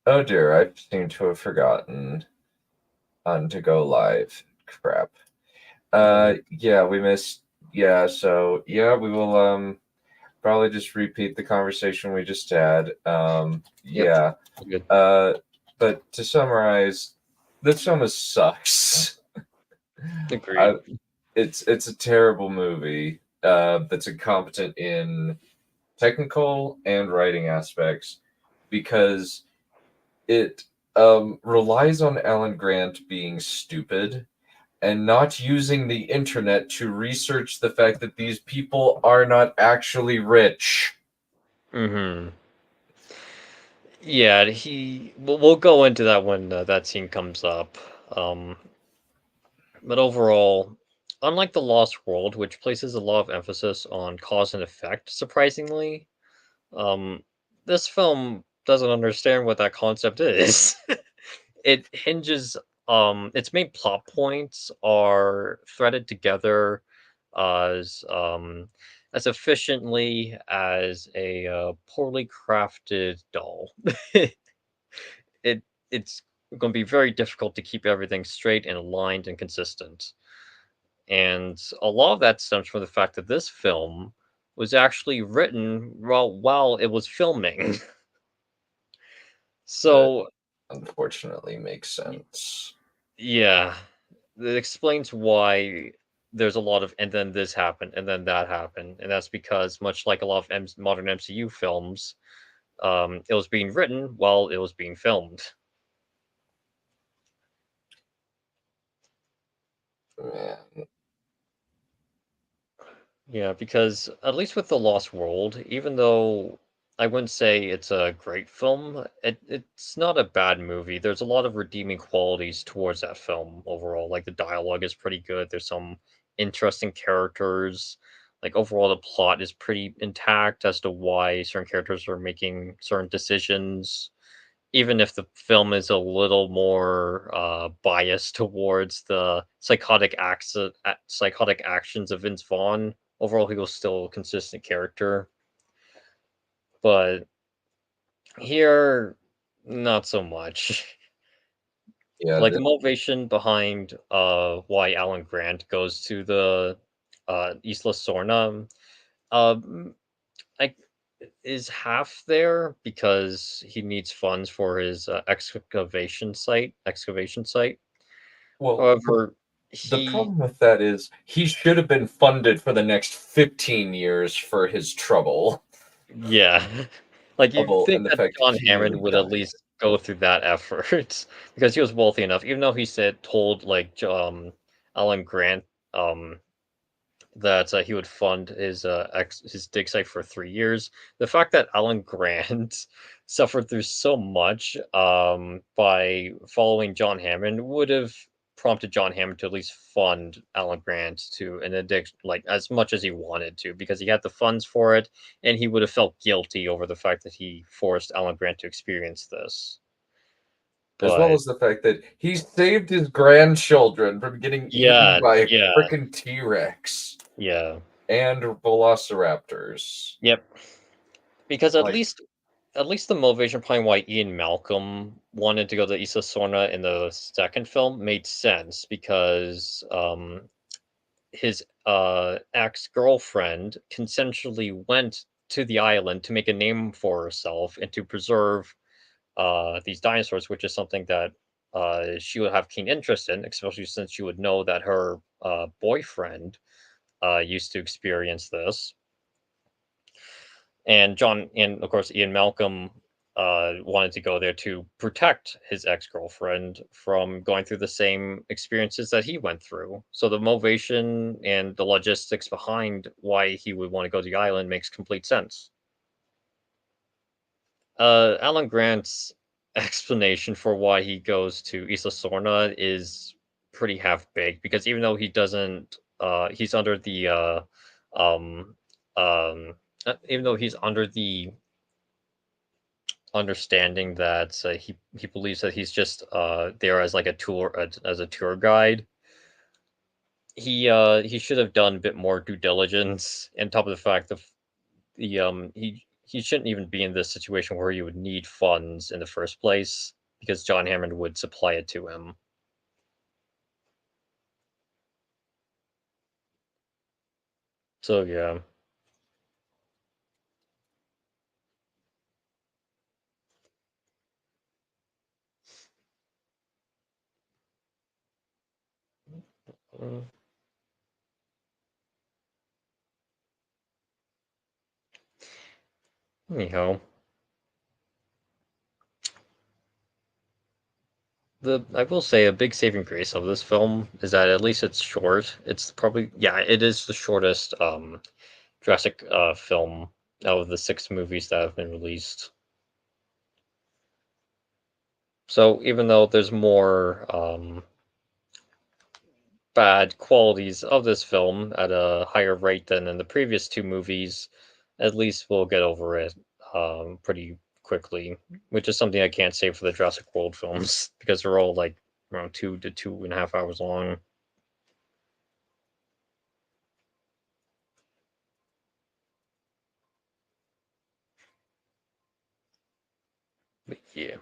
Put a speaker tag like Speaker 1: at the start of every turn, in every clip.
Speaker 1: Oh dear, I seem to have forgotten on to go live. Crap. Yeah, we missed. Yeah, so yeah, we will probably just repeat the conversation we just had.
Speaker 2: Yep.
Speaker 1: Yeah.
Speaker 2: Good.
Speaker 1: But to summarize, this film sucks. I,
Speaker 2: Agreed.
Speaker 1: it's a terrible movie. That's incompetent in technical and writing aspects because it relies on Alan Grant being stupid and not using the internet to research the fact that these people are not actually rich.
Speaker 2: Mm-hmm. Yeah, we'll go into that when that scene comes up. Um, but overall, unlike The Lost World, which places a lot of emphasis on cause and effect, surprisingly, um, this film doesn't understand what that concept is. It hinges its main plot points are threaded together as efficiently as a poorly crafted doll. it it's going to be very difficult to keep everything straight and aligned and consistent. And a lot of that stems from the fact that this film was actually written while it was filming.
Speaker 1: That
Speaker 2: So
Speaker 1: unfortunately makes sense.
Speaker 2: yeah, it explains why there's a lot of and then this happened and then that happened, and that's because much like a lot of modern MCU films, it was being written while it was being filmed.
Speaker 1: Man.
Speaker 2: Yeah, because at least with The Lost World, even though I wouldn't say it's a great film, it's not a bad movie. There's a lot of redeeming qualities towards that film overall. Like the dialogue is pretty good. There's some interesting characters. Like overall, the plot is pretty intact as to why certain characters are making certain decisions. Even if the film is a little more biased towards the psychotic actions of Vince Vaughn, overall he was still a consistent character. But here, not so much.
Speaker 1: Yeah,
Speaker 2: Like the motivation behind why Alan Grant goes to the Isla Sorna, um, I is half there because he needs funds for his excavation site.
Speaker 1: well,
Speaker 2: However,
Speaker 1: the
Speaker 2: he
Speaker 1: problem with that is he should have been funded for the next 15 years for his trouble.
Speaker 2: yeah. Like, you'd
Speaker 1: Well,
Speaker 2: think
Speaker 1: and the
Speaker 2: that
Speaker 1: fact that
Speaker 2: John
Speaker 1: he
Speaker 2: Hammond
Speaker 1: nearly
Speaker 2: would at
Speaker 1: died.
Speaker 2: least go through that effort because he was wealthy enough, even though he told, like, Alan Grant, um, that, he would fund his dig site for 3 years. The fact that Alan Grant suffered through so much, by following John Hammond would have prompted John Hammond to at least fund Alan Grant to an addiction, like, as much as he wanted to, because he had the funds for it, and he would have felt guilty over the fact that he forced Alan Grant to experience this.
Speaker 1: As well
Speaker 2: But
Speaker 1: as the fact that he saved his grandchildren from getting eaten
Speaker 2: yeah,
Speaker 1: by a
Speaker 2: yeah,
Speaker 1: frickin' T Rex
Speaker 2: yeah.
Speaker 1: and velociraptors.
Speaker 2: Yep. Because
Speaker 1: Like,
Speaker 2: at least the motivation behind why Ian Malcolm wanted to go to Isla Sorna in the second film made sense because his ex girlfriend consensually went to the island to make a name for herself and to preserve these dinosaurs, which is something that she would have keen interest in, especially since she would know that her boyfriend used to experience this. And of course Ian Malcolm wanted to go there to protect his ex-girlfriend from going through the same experiences that he went through. So the motivation and the logistics behind why he would want to go to the island makes complete sense. Alan Grant's explanation for why he goes to Isla Sorna is pretty half-baked because even though he doesn't he's under the um um even though he's under the understanding that he believes that he's just there as like a tour as a tour guide. He should have done a bit more due diligence. And top of the fact of the he he shouldn't even be in this situation where he would need funds in the first place because John Hammond would supply it to him. So yeah. Mm, Anyhow, the I will say a big saving grace of this film is that at least it's short. It's probably, yeah, it is the shortest Jurassic film out of the 6 movies that have been released. So even though there's more bad qualities of this film at a higher rate than in the previous 2 movies, at least we'll get over it pretty quickly, which is something I can't say for the Jurassic World films because they're all like around 2 to 2.5 hours long. But yeah.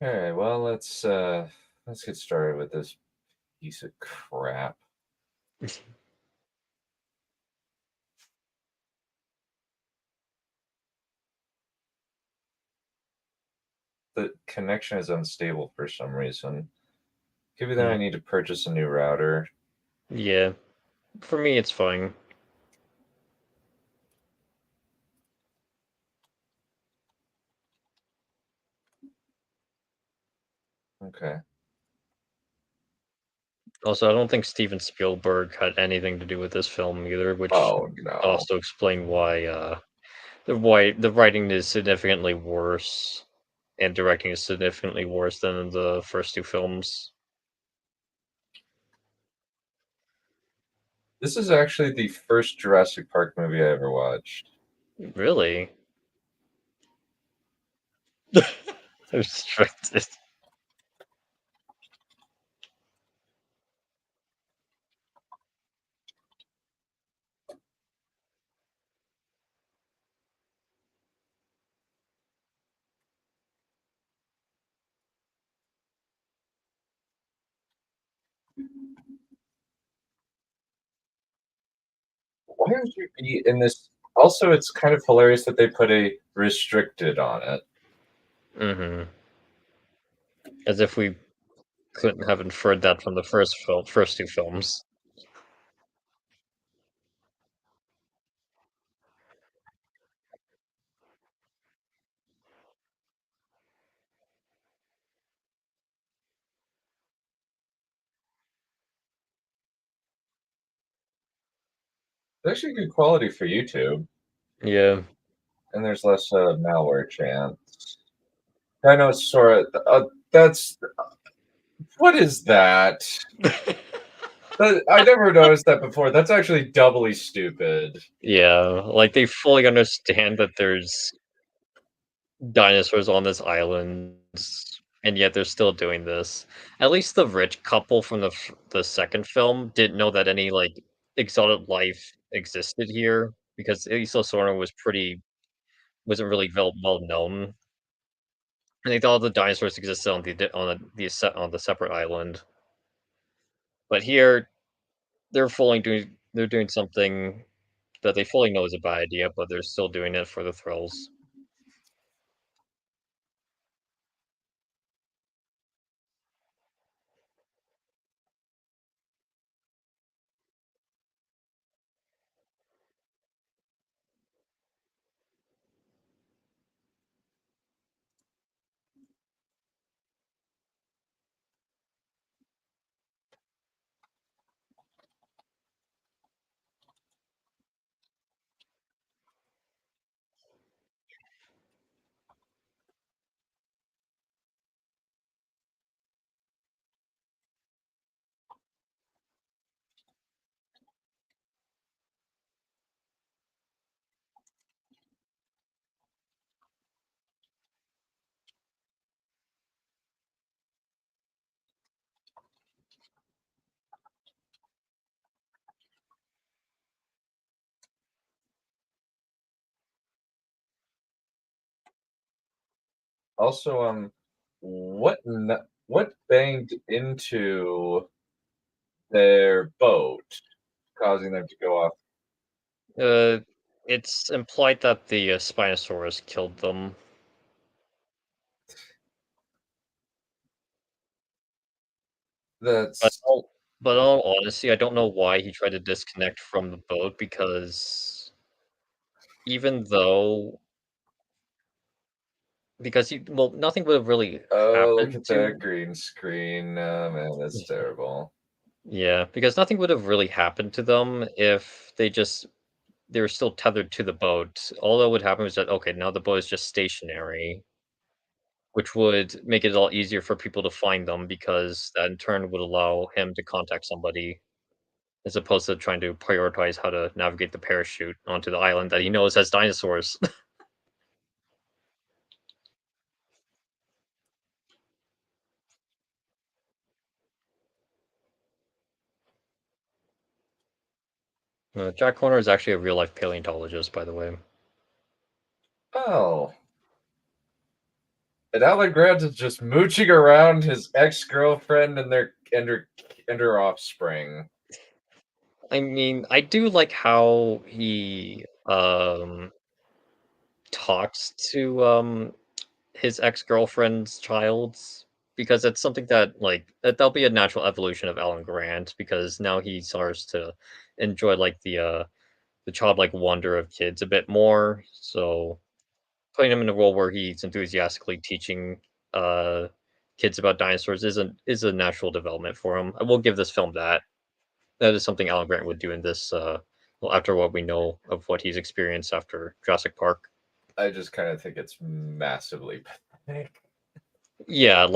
Speaker 1: All right, well, let's get started with this piece of crap. The connection is unstable for some reason. Could be that I need to purchase a new router.
Speaker 2: Yeah. For me, it's fine.
Speaker 1: Okay.
Speaker 2: Also, I don't think Steven Spielberg had anything to do with this film either, which
Speaker 1: Oh no.
Speaker 2: also explain why the writing is significantly worse and directing is significantly worse than in the first 2 films.
Speaker 1: This is actually the first Jurassic Park movie I ever watched.
Speaker 2: Really? Restricted.
Speaker 1: Why would you be in this? Also, it's kind of hilarious that they put a restricted on it.
Speaker 2: Mm-hmm. As if we couldn't have inferred that from the first 2 films.
Speaker 1: It's actually good quality for YouTube,
Speaker 2: Yeah.
Speaker 1: and there's less malware chance. I know, Sora. That's what is that? I never noticed that before. That's actually doubly stupid.
Speaker 2: Yeah, like they fully understand that there's dinosaurs on this island, and yet they're still doing this. At least the rich couple from the second film didn't know that any like exotic life existed here because Isla wasn't really well known, and they thought the dinosaurs existed on the separate island. But here they're doing something that they fully know is a bad idea, but they're still doing it for the thrills.
Speaker 1: Also, what banged into their boat, causing them to go off?
Speaker 2: Uh, it's implied that the Spinosaurus killed them. But
Speaker 1: That's
Speaker 2: all but in all honesty, I don't know why he tried to disconnect from the boat because even though nothing would have really
Speaker 1: oh, look
Speaker 2: happened
Speaker 1: at that
Speaker 2: to
Speaker 1: green screen. Oh man, that's terrible.
Speaker 2: yeah, because nothing would have really happened to them if they were still tethered to the boat. All that would happen was that, okay, now the boat is just stationary, which would make it a lot easier for people to find them because that in turn would allow him to contact somebody as opposed to trying to prioritize how to navigate the parachute onto the island that he knows has dinosaurs. Jack Horner is actually a real life paleontologist, by the way.
Speaker 1: Oh, and Alan Grant is just mooching around his ex girlfriend and her offspring.
Speaker 2: I mean, I do like how he talks to his ex-girlfriend's childs because it's something that that'll be a natural evolution of Alan Grant because now he starts to enjoy the childlike wonder of kids a bit more. So putting him in a role where he's enthusiastically teaching uh kids about dinosaurs is a natural development for him. I will give this film that. That is something Alan Grant would do in this well after what we know of what he's experienced after Jurassic Park.
Speaker 1: I just kind of think it's massively pathetic.
Speaker 2: Yeah,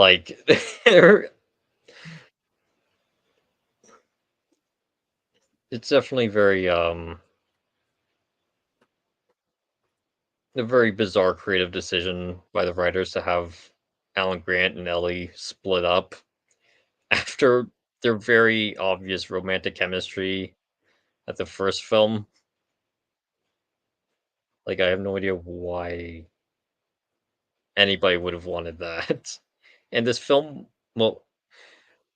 Speaker 2: it's definitely a very bizarre creative decision by the writers to have Alan Grant and Ellie split up after their very obvious romantic chemistry at the first film. Like, I have no idea why anybody would have wanted that. And this film, well,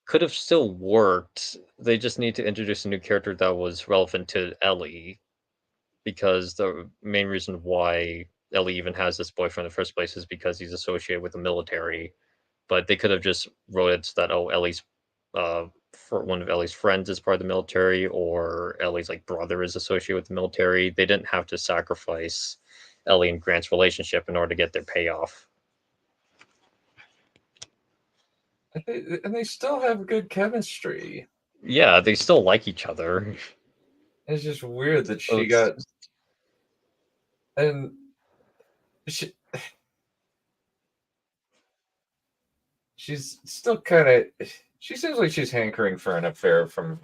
Speaker 2: could have still worked. They just need to introduce a new character that was relevant to Ellie, because the main reason why Ellie even has this boyfriend in the first place is because he's associated with the military. But they could have just wrote it so that Ellie's for one of Ellie's friends is part of the military, or Ellie's brother is associated with the military. They didn't have to sacrifice Ellie and Grant's relationship in order to get their payoff.
Speaker 1: And they still have good chemistry.
Speaker 2: Yeah, they still like each other.
Speaker 1: It's just weird that
Speaker 2: So
Speaker 1: she
Speaker 2: it's
Speaker 1: got and she, she's still kind of. She seems like she's hankering for an affair from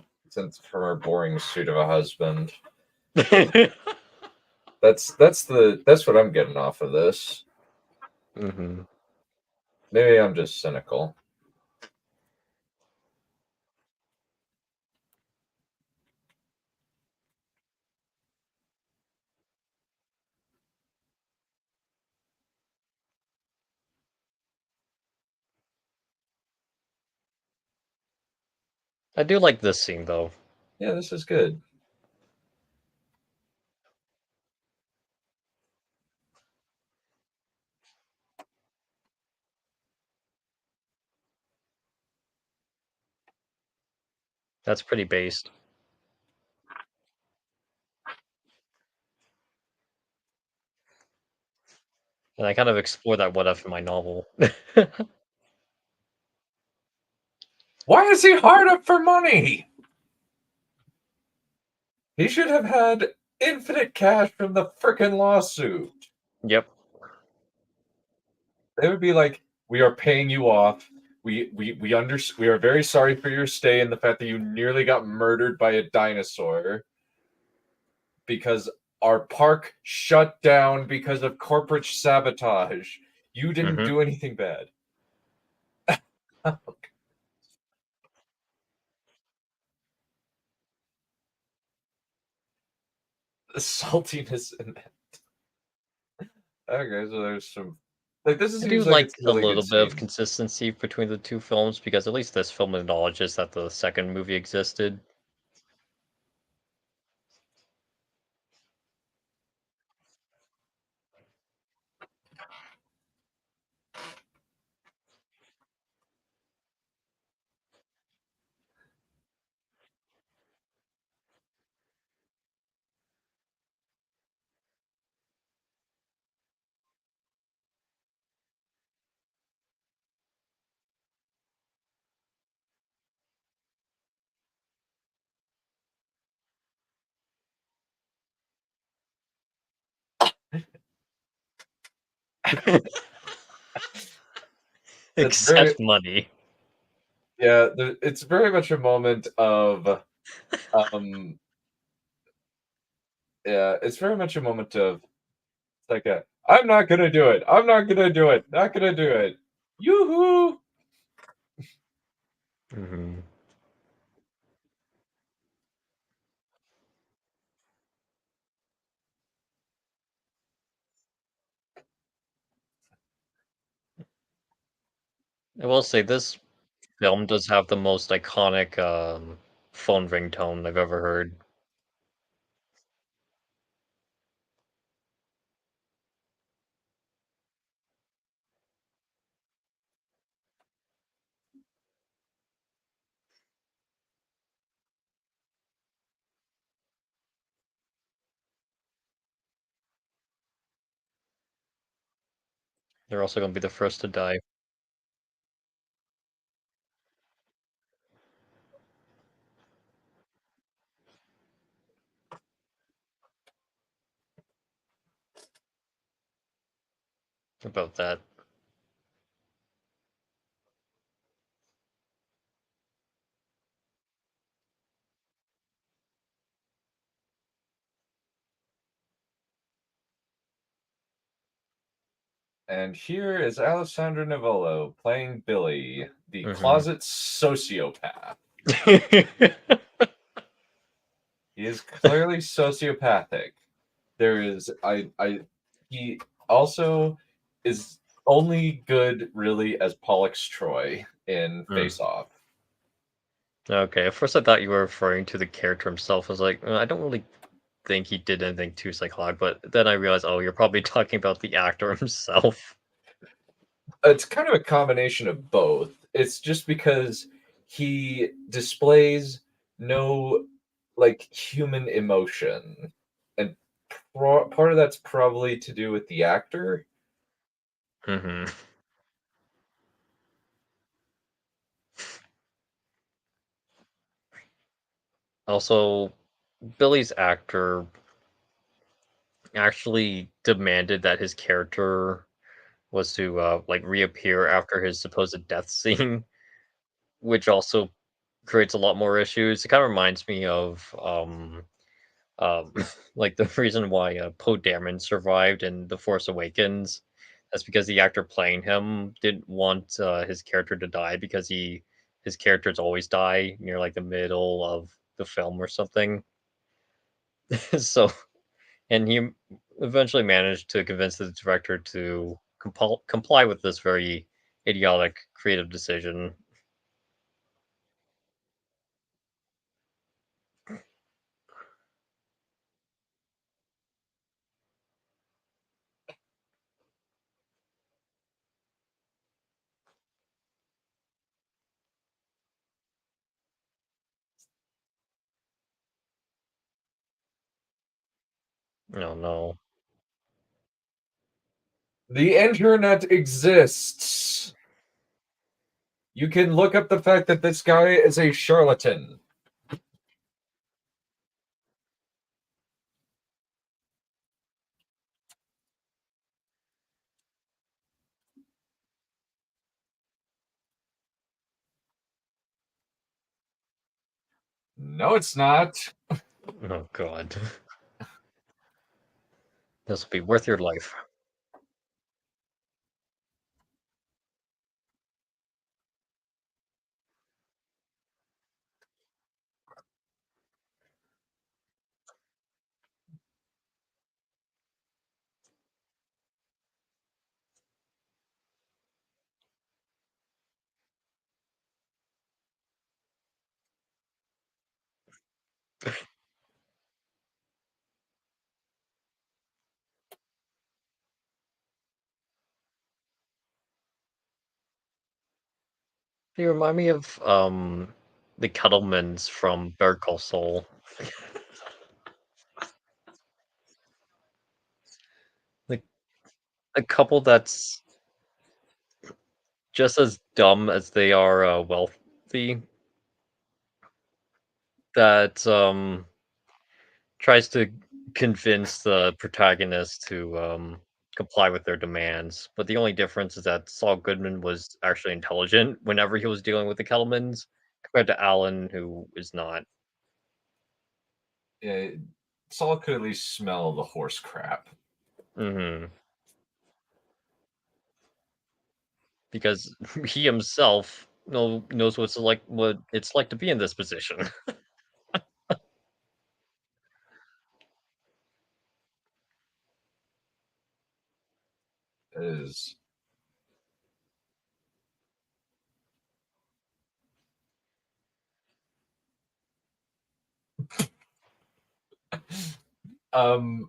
Speaker 1: her boring suit of a husband. That's what I'm getting off of this.
Speaker 2: hmm
Speaker 1: Maybe I'm just cynical.
Speaker 2: I do like this scene though.
Speaker 1: Yeah, this is good.
Speaker 2: That's pretty based. And I kind of explore that what if in my novel.
Speaker 1: Why is he hard up for money? He should have had infinite cash from the frickin' lawsuit.
Speaker 2: Yep.
Speaker 1: They would be like, "We are paying you off. We are very sorry for your stay and the fact that you nearly got murdered by a dinosaur because our park shut down because of corporate sabotage. You didn't
Speaker 2: hmm
Speaker 1: do anything bad." The saltiness in that. Okay, so there's some Like this
Speaker 2: I do
Speaker 1: seems like
Speaker 2: like
Speaker 1: it's a
Speaker 2: a
Speaker 1: really good
Speaker 2: little bit of
Speaker 1: scene.
Speaker 2: consistency between the two films because at least this film acknowledges that the second movie existed.
Speaker 1: It's very
Speaker 2: Except money.
Speaker 1: yeah. It's very much a moment of um yeah. It's very much a moment of it's like a I'm not gonna do it. I'm not gonna do it. Not gonna do it. Yoo-hoo!
Speaker 2: Hmm. I will say this film does have the most iconic phone ringtone I've ever heard. They're also going to be the first to die about that.
Speaker 1: And here is Alessandro Nivola playing Billy, the
Speaker 2: Hmm.
Speaker 1: closet sociopath. He is clearly sociopathic. There is I he also is only good really as Pollux Troy in
Speaker 2: Mm.
Speaker 1: Face Off.
Speaker 2: Okay, at first I thought you were referring to the character himself. I was like, I don't really think he did anything too psychotic, but then I realized, oh, you're probably talking about the actor himself.
Speaker 1: It's kind of a combination of both. It's just because he displays no like human emotion, and part of that's probably to do with the actor.
Speaker 2: Hmm. Also, Billy's actor actually demanded that his character was to like reappear after his supposed death scene, which also creates a lot more issues. It kind of reminds me of like the reason why Poe Dameron survived in The Force Awakens. That's because the actor playing him didn't want his character to die because his characters always die near like the middle of the film or something. So, and he eventually managed to convince the director to comply with this very idiotic creative decision. No, no.
Speaker 1: The internet exists. You can look up the fact that this guy is a charlatan. No, it's not.
Speaker 2: Oh God, this will be worth your life. They remind me of the Kettlemans from Better Call Saul. Like a couple that's just as dumb as they are wealthy. That tries to convince the protagonist to comply with their demands. But the only difference is that Saul Goodman was actually intelligent whenever he was dealing with the Kettlemans, compared to Alan, who is not.
Speaker 1: Yeah, Saul could at least smell the horse crap.
Speaker 2: Hmm. Because he himself knows what it's like to be in this position.
Speaker 1: Is um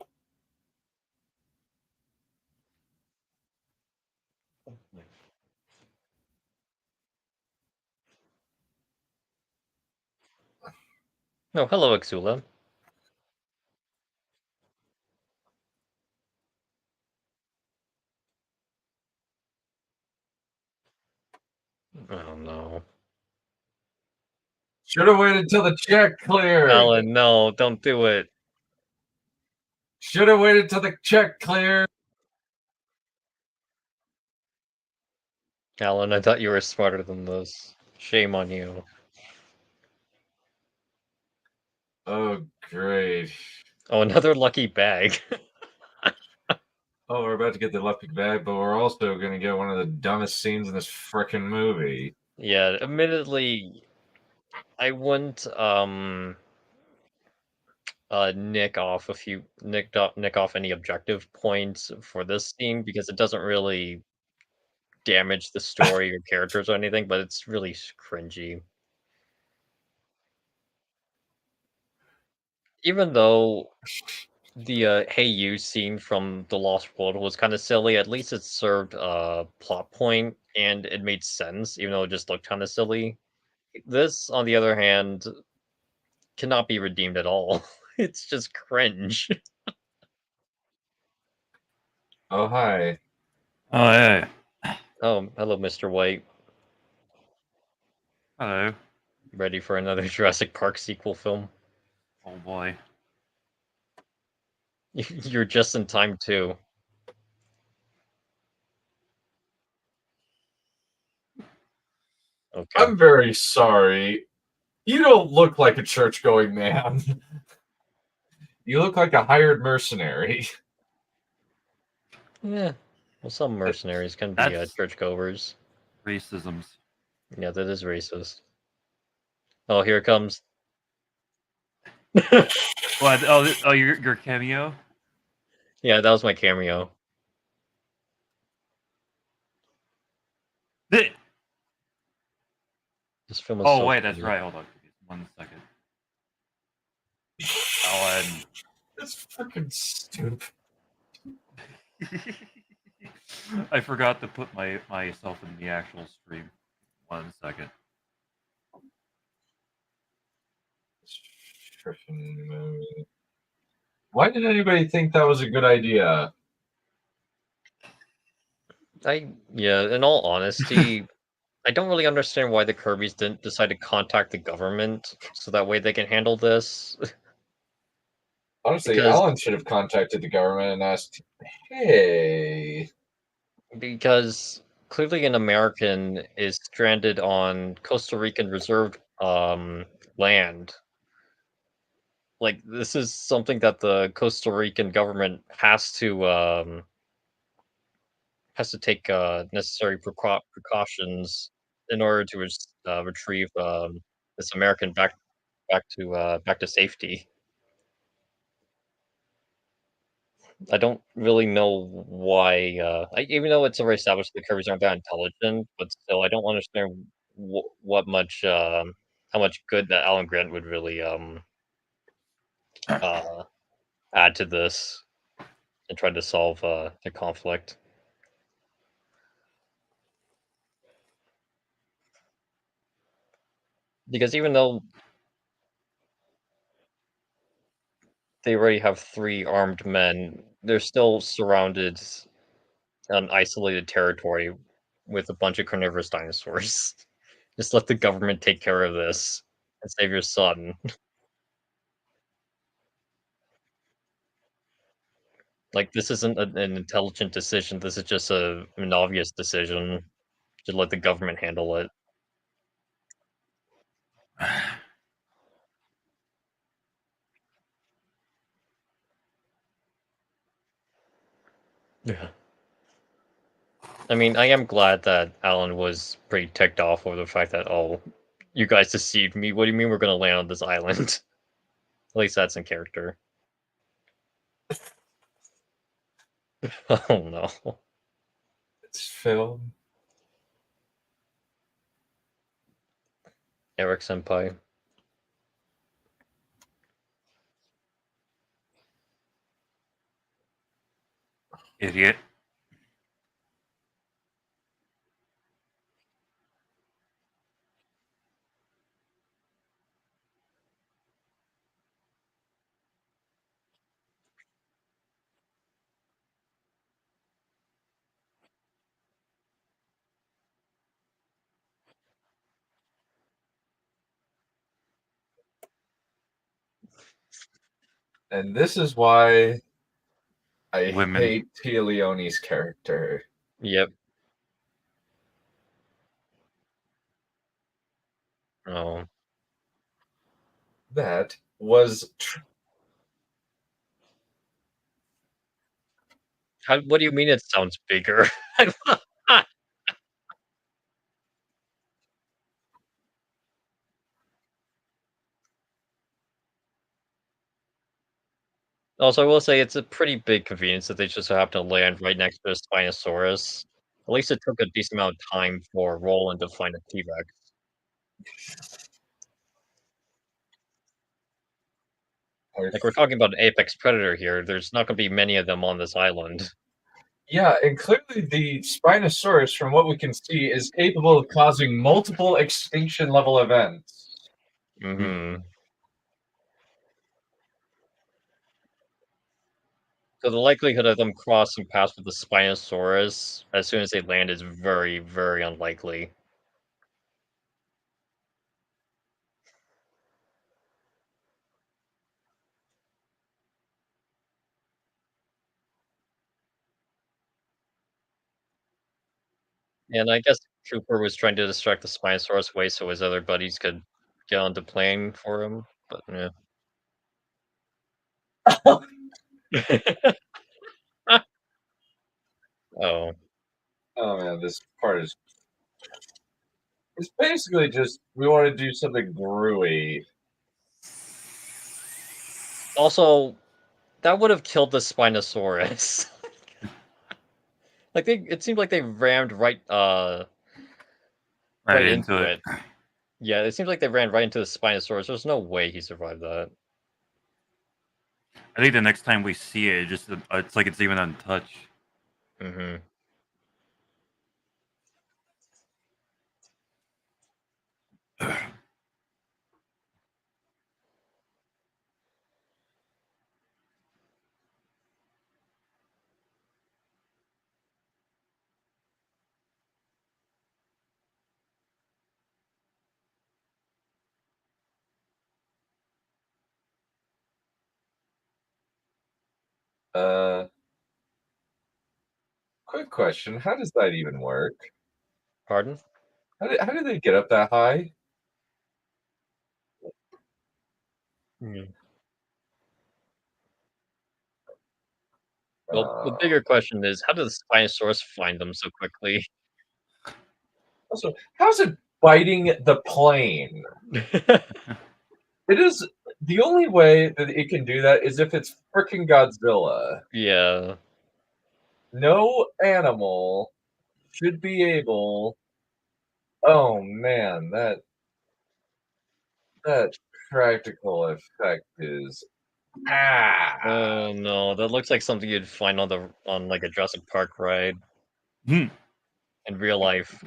Speaker 2: No, hello, Exula. Oh no,
Speaker 1: should have waited till the check cleared.
Speaker 2: Alan, no, don't do it.
Speaker 1: Should have waited till the check cleared.
Speaker 2: Alan, I thought you were smarter than this. Shame on you.
Speaker 1: Oh great.
Speaker 2: Oh, another lucky bag.
Speaker 1: Oh, we're about to get the lucky bag, but we're also gonna get one of the dumbest scenes in this frickin' movie.
Speaker 2: Yeah, admittedly, I wouldn't nick off any objective points for this scene because it doesn't really damage the story or characters or anything, but it's really cringy. Even though the "Hey You" scene from The Lost World was kind of silly, at least it served a plot point and it made sense, even though it just looked kind of silly. This, on the other hand, cannot be redeemed at all. It's just cringe.
Speaker 1: Oh hi.
Speaker 3: Oh, yeah.
Speaker 2: Oh, hello, Mr. White.
Speaker 3: Hello.
Speaker 2: Ready for another Jurassic Park sequel film?
Speaker 3: Oh boy.
Speaker 2: You're just in time too. Okay.
Speaker 1: I'm very sorry. You don't look like a church going man. You look like a hired mercenary.
Speaker 2: Yeah. Well, some mercenaries can be
Speaker 3: That's
Speaker 2: churchgoers.
Speaker 3: racisms.
Speaker 2: Yeah, that is racist. Oh, here it comes.
Speaker 3: What? Oh, your cameo?
Speaker 2: Yeah, that was my cameo.
Speaker 3: Th-
Speaker 2: This film is
Speaker 3: Oh,
Speaker 2: so
Speaker 3: wait, that's
Speaker 2: funny.
Speaker 3: right. Hold on. 1 second. Alan.
Speaker 1: It's freaking stupid.
Speaker 3: I forgot to put myself in the actual stream. 1 second.
Speaker 1: Freaking movie. Why did anybody think that was a good idea?
Speaker 2: Yeah, in all honesty, I don't really understand why the Kirbys didn't decide to contact the government so that way they can handle this.
Speaker 1: Honestly,
Speaker 2: because
Speaker 1: Alan should have contacted the government and asked, "Hey,
Speaker 2: because clearly an American is stranded on Costa Rican reserved land. Like this is something that the Costa Rican government has to take necessary precautions in order to retrieve this American back to safety. I don't really know why. Even though it's already established the Kirby's aren't that intelligent, but still, I don't understand what much how much good that Alan Grant would really add to this and try to solve the conflict. Because even though they already have 3 armed men, they're still surrounded on isolated territory with a bunch of carnivorous dinosaurs. Just let the government take care of this and save your son. Like, this isn't an intelligent decision, this is just an obvious decision. Just let the government handle it. Yeah. I mean, I am glad that Alan was pretty ticked off over the fact that, oh, you guys deceived me. What do you mean we're gonna land on this island? At least that's in character. Oh no.
Speaker 1: It's film.
Speaker 2: Eric Senpai.
Speaker 3: Idiot.
Speaker 1: And this is why I
Speaker 3: Women.
Speaker 1: hate Tia Leone's character.
Speaker 2: Yep. Oh.
Speaker 1: That was
Speaker 2: What do you mean it sounds bigger? Also, I will say it's a pretty big convenience that they just happen to land right next to a Spinosaurus. At least it took a decent amount of time for Roland to find a T-Rex. Like, we're talking about an apex predator here. There's not going to be many of them on this island.
Speaker 1: Yeah, and clearly the Spinosaurus, from what we can see, is capable of causing multiple extinction level events.
Speaker 2: Mm-hmm. So the likelihood of them crossing paths with the Spinosaurus as soon as they land is very, very unlikely. And I guess Cooper was trying to distract the Spinosaurus away so his other buddies could get on the plane for him, but yeah. Oh.
Speaker 1: Oh man, this part is. It's basically just we want to do something brewy.
Speaker 2: Also, that would have killed the Spinosaurus. Like it seemed like they rammed right into it. Yeah, it seems like they ran right into the Spinosaurus. There's no way he survived that.
Speaker 3: I think the next time we see it, it's like it's even untouched.
Speaker 2: Mm-hmm.
Speaker 1: Quick question: how does that even work?
Speaker 2: Pardon?
Speaker 1: How do they get up that high?
Speaker 2: Mm. Well, the bigger question is, how did the Spinosaurus find them so quickly?
Speaker 1: Also, how's it biting the plane? It is the only way that it can do that is if it's freaking Godzilla.
Speaker 2: Yeah.
Speaker 1: No animal should be able. Oh man, that practical effect is Ah.
Speaker 2: Oh no, that looks like something you'd find on like a Jurassic Park ride
Speaker 3: Hmm.
Speaker 2: in real life.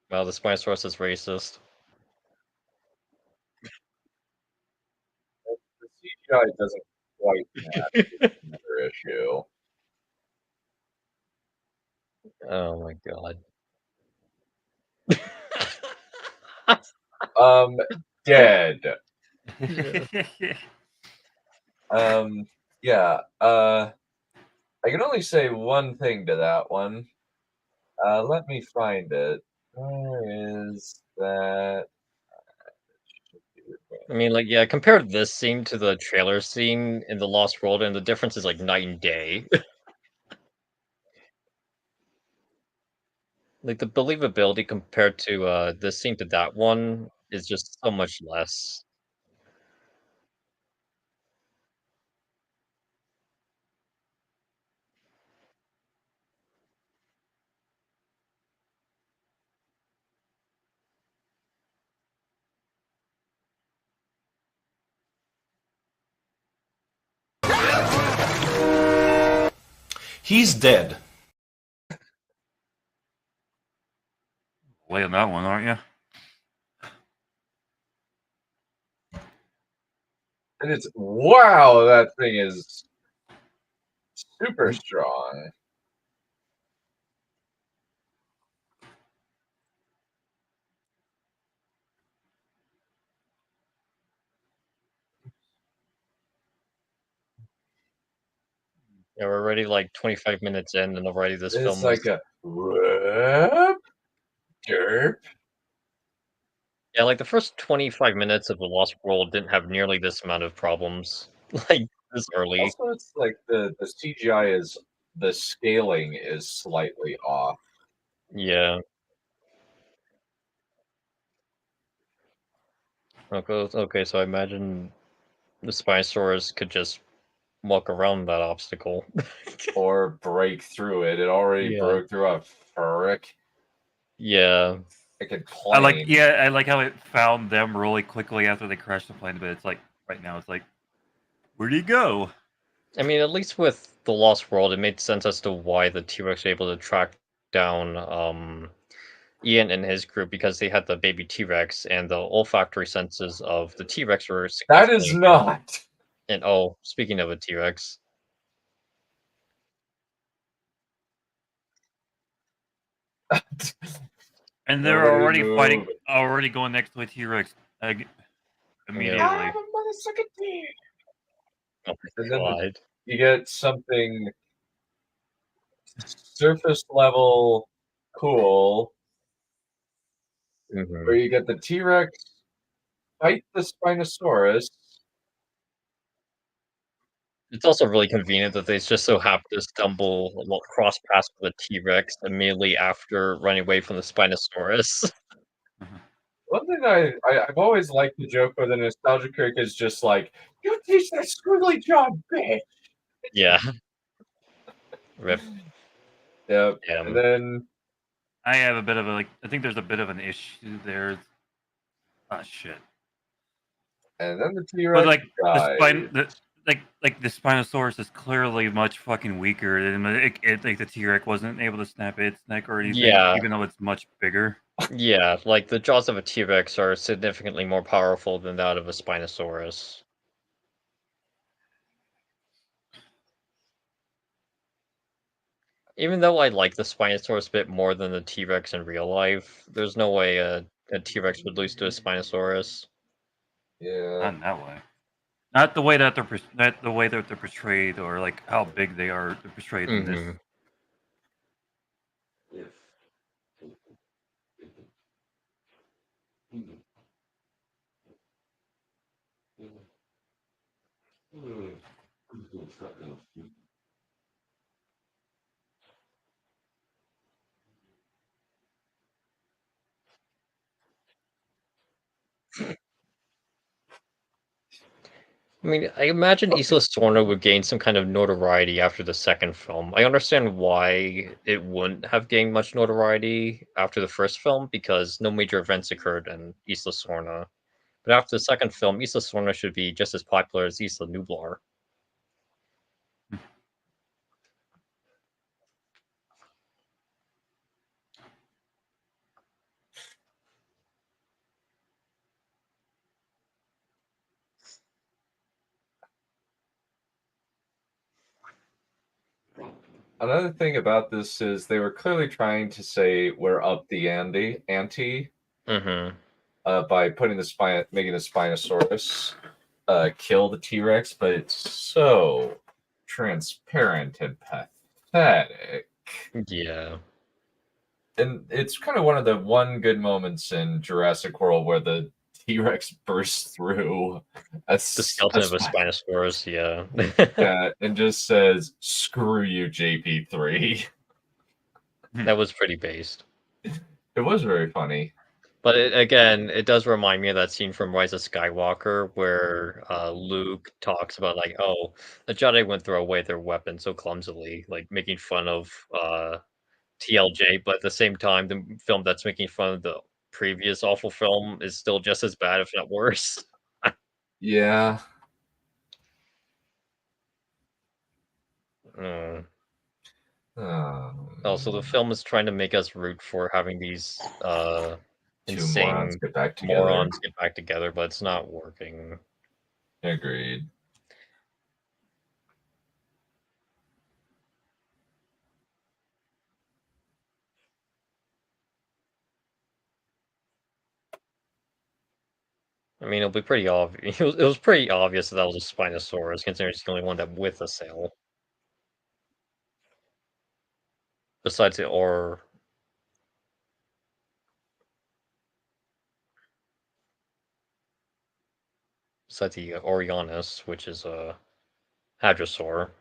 Speaker 2: Wow, the Spinosaurus is racist.
Speaker 1: The CGI doesn't quite match another issue.
Speaker 2: Oh my god.
Speaker 1: Dead.
Speaker 2: Yeah.
Speaker 1: Yeah. I can only say one thing to that one. Let me find it. Where is that?
Speaker 2: I mean, like, yeah, compare this scene to the trailer scene in The Lost World, and the difference is like night and day. Like, the believability compared to this scene to that one is just so much less.
Speaker 4: He's dead.
Speaker 3: Lay on that one, aren't you?
Speaker 1: And it's wow, that thing is super strong.
Speaker 2: Yeah, we're already like 25 minutes in, and already this
Speaker 1: It's
Speaker 2: film
Speaker 1: like
Speaker 2: is.
Speaker 1: a whoop, derp.
Speaker 2: Yeah, like the first 25 minutes of The Lost World didn't have nearly this amount of problems. Like, this early.
Speaker 1: Also, it's like the CGI is the scaling is slightly off.
Speaker 2: Yeah. Okay, so I imagine the Spinosaurus could just walk around that obstacle.
Speaker 1: Or break through it. It already
Speaker 2: Yeah.
Speaker 1: broke through a frick.
Speaker 2: Yeah.
Speaker 1: It could
Speaker 3: I like,
Speaker 1: plane.
Speaker 3: yeah, I like how it found them really quickly after they crashed the plane. But it's like right now, it's like, where'd he go?
Speaker 2: I mean, at least with The Lost World, it made sense as to why the T-Rex were able to track down Ian and his group because they had the baby T-Rex and the olfactory senses of the T-Rex were
Speaker 1: That is
Speaker 2: significantly
Speaker 1: not.
Speaker 2: and oh, speaking of a T-Rex.
Speaker 3: And they're
Speaker 1: Nobody
Speaker 3: already fighting,
Speaker 1: move.
Speaker 3: already going next to a T-Rex
Speaker 2: Yep.
Speaker 3: immediately.
Speaker 1: I have a motherfucking team.
Speaker 2: Oh
Speaker 1: And
Speaker 2: my
Speaker 1: then
Speaker 2: god.
Speaker 1: you get something surface level cool where
Speaker 2: Mhm.
Speaker 1: you get the T-Rex fight the Spinosaurus.
Speaker 2: It's also really convenient that they just so happen to cross paths with a T-Rex immediately after running away from the Spinosaurus.
Speaker 1: One thing I've always liked the joke where the nostalgia critic is just like, "You teach that squiggly jawed bitch."
Speaker 2: Yeah. Rip
Speaker 1: Yep. And
Speaker 2: him.
Speaker 1: then
Speaker 3: I have a bit of a like. I think there's a bit of an issue there. Ah, shit.
Speaker 1: the
Speaker 3: But
Speaker 1: T-Rex
Speaker 3: like the spine,
Speaker 1: dies.
Speaker 3: like the Spinosaurus is clearly much fucking weaker, and like the T-Rex wasn't able to snap its neck or anything,
Speaker 2: Yeah.
Speaker 3: even though it's much bigger.
Speaker 2: Yeah, like the jaws of a T-Rex are significantly more powerful than that of a Spinosaurus. Even though I like the Spinosaurus a bit more than the T-Rex in real life, there's no way a T-Rex would lose to a Spinosaurus.
Speaker 1: Yeah.
Speaker 3: Not in that way. Not the way that not the way that they're portrayed, or like how big they're portrayed in this.
Speaker 2: Mhm. I mean, I imagine Isla Sorna would gain some kind of notoriety after the second film. I understand why it wouldn't have gained much notoriety after the first film, because no major events occurred in Isla Sorna. But after the second film, Isla Sorna should be just as popular as Isla Nublar.
Speaker 1: Another thing about this is they were clearly trying to say we're up the ante
Speaker 2: Mm-hmm.
Speaker 1: by putting making the Spinosaurus kill the T-Rex, but it's so transparent and pathetic.
Speaker 2: Yeah.
Speaker 1: And it's kind of one of the good moments in Jurassic World where the T-Rex bursts through
Speaker 2: The skeleton of a Spinosaurus, yeah.
Speaker 1: yeah, and just says, "Screw you, JP3."
Speaker 2: That was pretty based.
Speaker 1: It was very funny.
Speaker 2: But it does remind me of that scene from Rise of Skywalker where Luke talks about like, oh, the Jedi wouldn't throw away their weapon so clumsily, like making fun of TLJ, but at the same time, the film that's making fun of the previous awful film is still just as bad, if not worse.
Speaker 1: Yeah.
Speaker 2: Mm.
Speaker 1: Um,
Speaker 2: Also, the film is trying to make us root for having these
Speaker 1: two
Speaker 2: insane
Speaker 1: morons get back together.
Speaker 2: morons get back together, but it's not working.
Speaker 1: Agreed.
Speaker 2: I mean, it'll be pretty obvious. It was pretty obvious that was a Spinosaurus, considering it's the only one that with a sail. Besides the Orionis, which is a hadrosaur.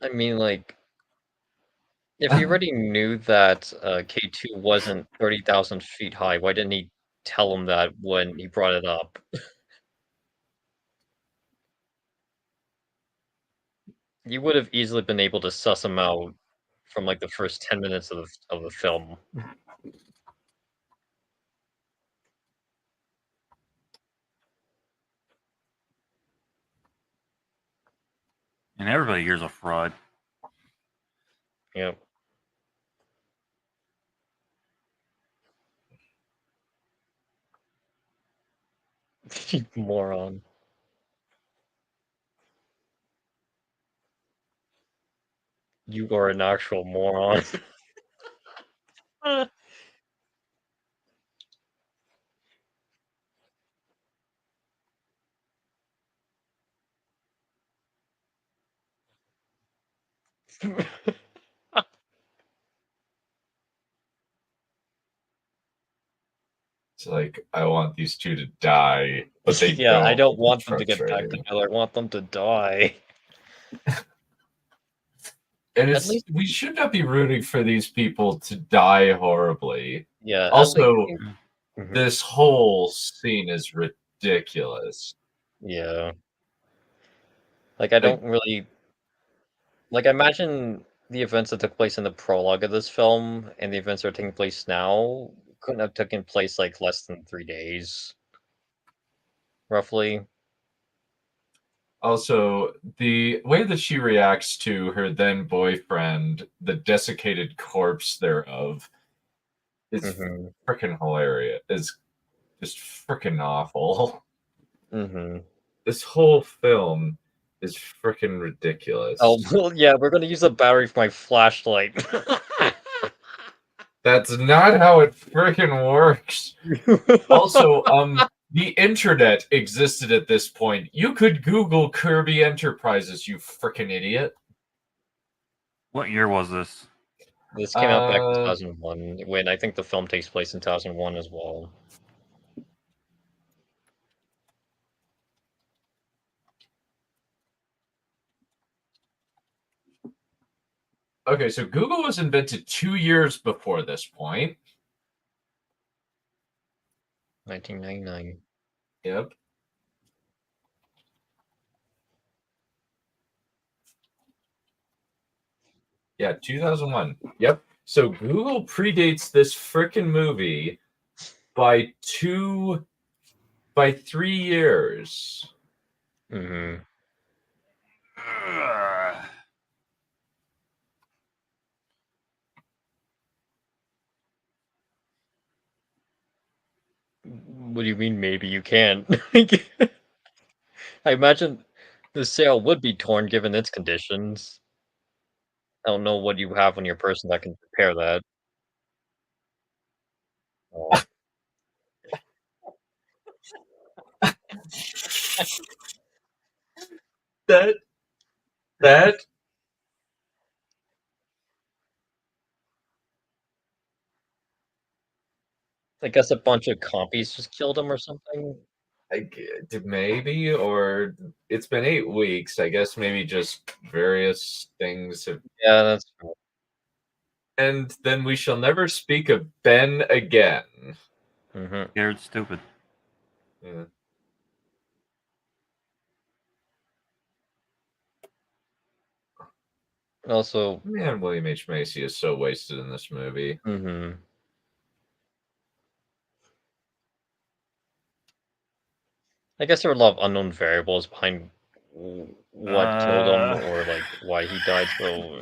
Speaker 2: I mean, like, if he already knew that K2 wasn't 30,000 feet high, why didn't he tell him that when he brought it up? You would have easily been able to suss him out from like the first 10 minutes of the film.
Speaker 3: And everybody here's a fraud.
Speaker 2: Yep. You moron. You are an actual moron.
Speaker 1: It's like, I want these two to die, but they
Speaker 2: Yeah, I don't want them to
Speaker 1: Frustrating.
Speaker 2: get back together. I want them to die.
Speaker 1: And
Speaker 2: At
Speaker 1: it's
Speaker 2: least-
Speaker 1: we should not be rooting for these people to die horribly.
Speaker 2: Yeah.
Speaker 1: Also,
Speaker 2: Mhm.
Speaker 1: this whole scene is ridiculous.
Speaker 2: Yeah. Like, I don't really... Like, I imagine the events that took place in the prologue of this film and the events that are taking place now couldn't have taken place, like, less than 3 days. Roughly.
Speaker 1: Also, the way that she reacts to her then boyfriend, the desiccated corpse thereof, is
Speaker 2: Mhm.
Speaker 1: freaking hilarious. Is just freaking awful.
Speaker 2: Mm-hmm.
Speaker 1: This whole film is freaking ridiculous.
Speaker 2: Oh, well, yeah, we're gonna use a battery for my flashlight.
Speaker 1: That's not how it freaking works. Also, the internet existed at this point. You could Google Kirby Enterprises, you freaking idiot.
Speaker 3: What year was this?
Speaker 2: This came out back in 2001, when I think the film takes place in 2001 as well.
Speaker 1: Okay, so Google was invented 2 years before this point.
Speaker 2: 1999.
Speaker 1: Yep. Yeah, 2001. Yep. So Google predates this frickin' movie by 3 years.
Speaker 2: Mm-hmm. What do you mean maybe you can't? I imagine the sail would be torn given its conditions. I don't know what you have on your person that can prepare that. Oh,
Speaker 1: That
Speaker 2: I guess a bunch of compies just killed him or something.
Speaker 1: maybe, or it's been 8 weeks. I guess maybe just various things have.
Speaker 2: Yeah, that's true.
Speaker 1: And then we shall never speak of Ben again.
Speaker 2: Mm-hmm.
Speaker 3: Scared stupid.
Speaker 1: Yeah.
Speaker 2: Also,
Speaker 1: Man, William H. Macy is so wasted in this movie.
Speaker 2: mm-hmm. I guess there were a lot of unknown variables behind what killed him or like why he died, so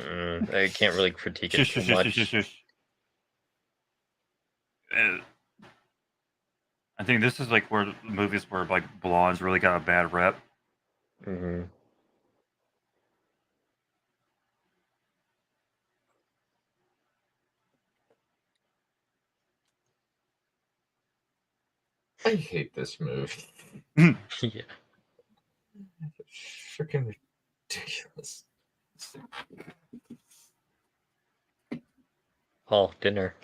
Speaker 2: I can't really critique it too much.
Speaker 3: I think this is like where movies where like blondes really got a bad rep.
Speaker 2: Mm-hmm.
Speaker 1: I hate this movie.
Speaker 2: Yeah.
Speaker 1: Freaking ridiculous.
Speaker 2: Oh, dinner.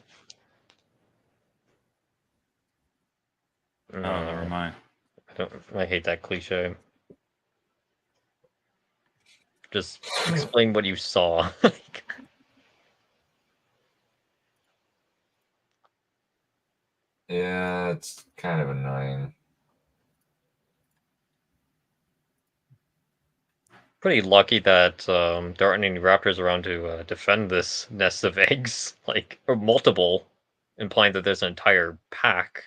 Speaker 3: Oh, never mind.
Speaker 2: I hate that cliche. Just explain what you saw.
Speaker 1: Yeah, it's kind of annoying.
Speaker 2: Pretty lucky that there aren't any raptors around to defend this nest of eggs, like, or multiple, implying that there's an entire pack.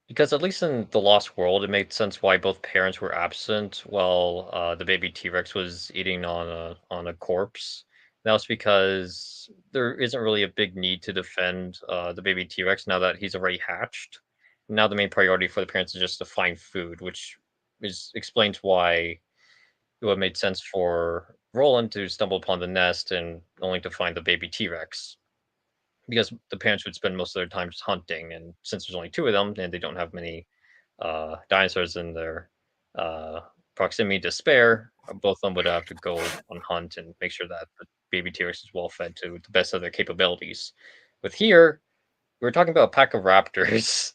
Speaker 2: Because at least in the Lost World, it made sense why both parents were absent while the baby T-Rex was eating on a corpse. That was because there isn't really a big need to defend the baby T-Rex now that he's already hatched. Now the main priority for the parents is just to find food, which explains why it would have made sense for Roland to stumble upon the nest and only to find the baby T-Rex. Because the parents would spend most of their time just hunting, and since there's only two of them and they don't have many dinosaurs in their proximity to spare, both of them would have to go on hunt and make sure that the baby T-Rex is well fed to the best of their capabilities. With here, we're talking about a pack of raptors,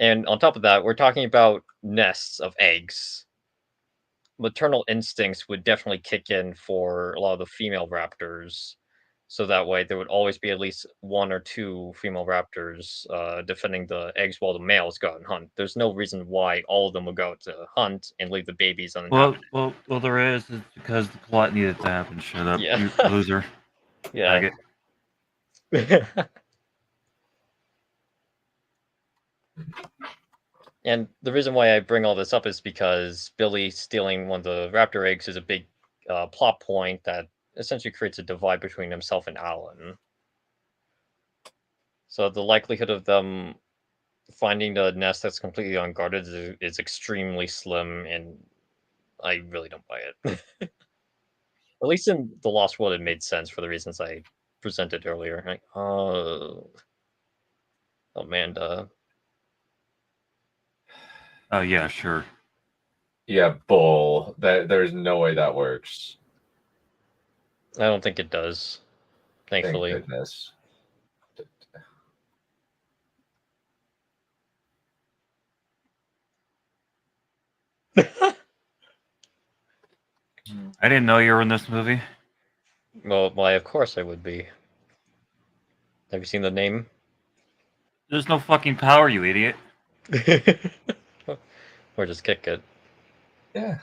Speaker 2: and on top of that, we're talking about nests of eggs. Maternal instincts would definitely kick in for a lot of the female raptors. So that way, there would always be at least one or two female raptors defending the eggs while the males go out and hunt. There's no reason why all of them would go out to hunt and leave the babies uninhabited.
Speaker 3: Well, there is. It's because the plot needed to happen. Shut up,
Speaker 2: Yeah.
Speaker 3: you loser.
Speaker 2: Yeah. And the reason why I bring all this up is because Billy stealing one of the raptor eggs is a big plot point that essentially creates a divide between himself and Alan. So the likelihood of them finding the nest that's completely unguarded is extremely slim, and I really don't buy it. At least in The Lost World, it made sense for the reasons I presented earlier. Like, Amanda.
Speaker 3: Oh yeah, sure.
Speaker 1: Yeah, bull. There's no way that works.
Speaker 2: I don't think it does.
Speaker 1: Thank
Speaker 2: Thankfully.
Speaker 1: goodness.
Speaker 3: I didn't know you were in this movie.
Speaker 2: Well, why, of course I would be. Have you seen the name?
Speaker 3: There's no fucking power, you idiot.
Speaker 2: Or just kick it.
Speaker 1: Yeah.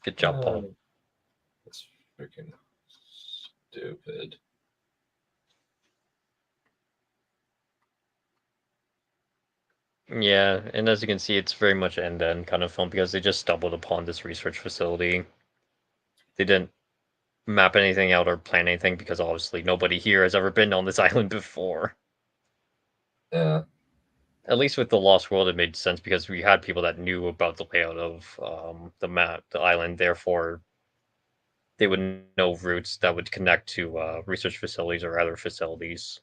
Speaker 2: Good job, Paul.
Speaker 1: That's freaking stupid.
Speaker 2: Yeah, and as you can see, it's very much an end-to-end kind of film because they just stumbled upon this research facility. They didn't map anything out or plan anything because obviously nobody here has ever been on this island before.
Speaker 1: Yeah.
Speaker 2: At least with the Lost World, it made sense because we had people that knew about the layout of the map, the island. Therefore, they would know routes that would connect to research facilities or other facilities.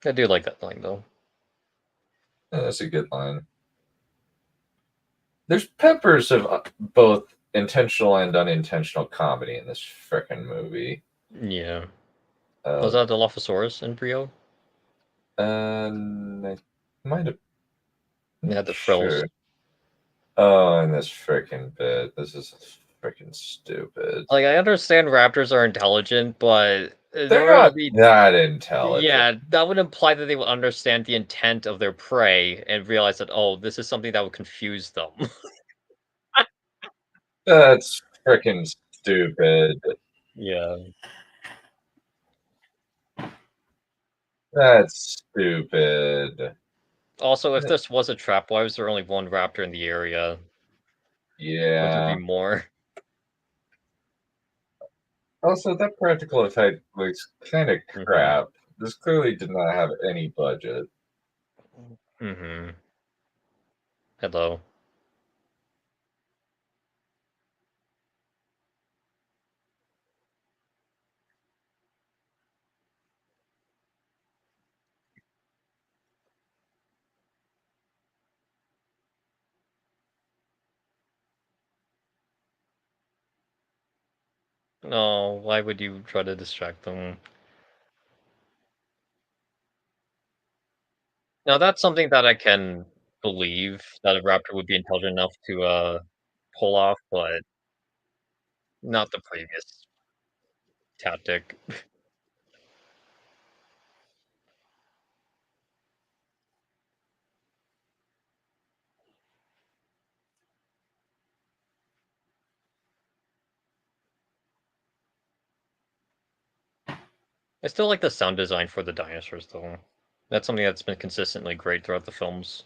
Speaker 2: I do like that line, though.
Speaker 1: Yeah, that's a good line. There's peppers of both intentional and unintentional comedy in this frickin' movie.
Speaker 2: Yeah. Was that Dilophosaurus in Brio?
Speaker 1: I might have.
Speaker 2: Yeah, the frills.
Speaker 1: Oh, and this frickin' bit. This is frickin' stupid.
Speaker 2: Like, I understand raptors are intelligent, but
Speaker 1: They're not that intelligent.
Speaker 2: Yeah, that would imply that they would understand the intent of their prey and realize that, oh, this is something that would confuse them.
Speaker 1: That's frickin' stupid.
Speaker 2: Yeah.
Speaker 1: That's stupid.
Speaker 2: Also, if this was a trap, why was there only one raptor in the area?
Speaker 1: Yeah.
Speaker 2: Would there be more?
Speaker 1: Also, that practical effect looks kind of crap. This clearly did not have any budget.
Speaker 2: Mm-hmm. Hello. No, why would you try to distract them? Now, that's something that I can believe that a raptor would be intelligent enough to pull off, but not the previous tactic. I still like the sound design for the dinosaurs, though. That's something that's been consistently great throughout the films.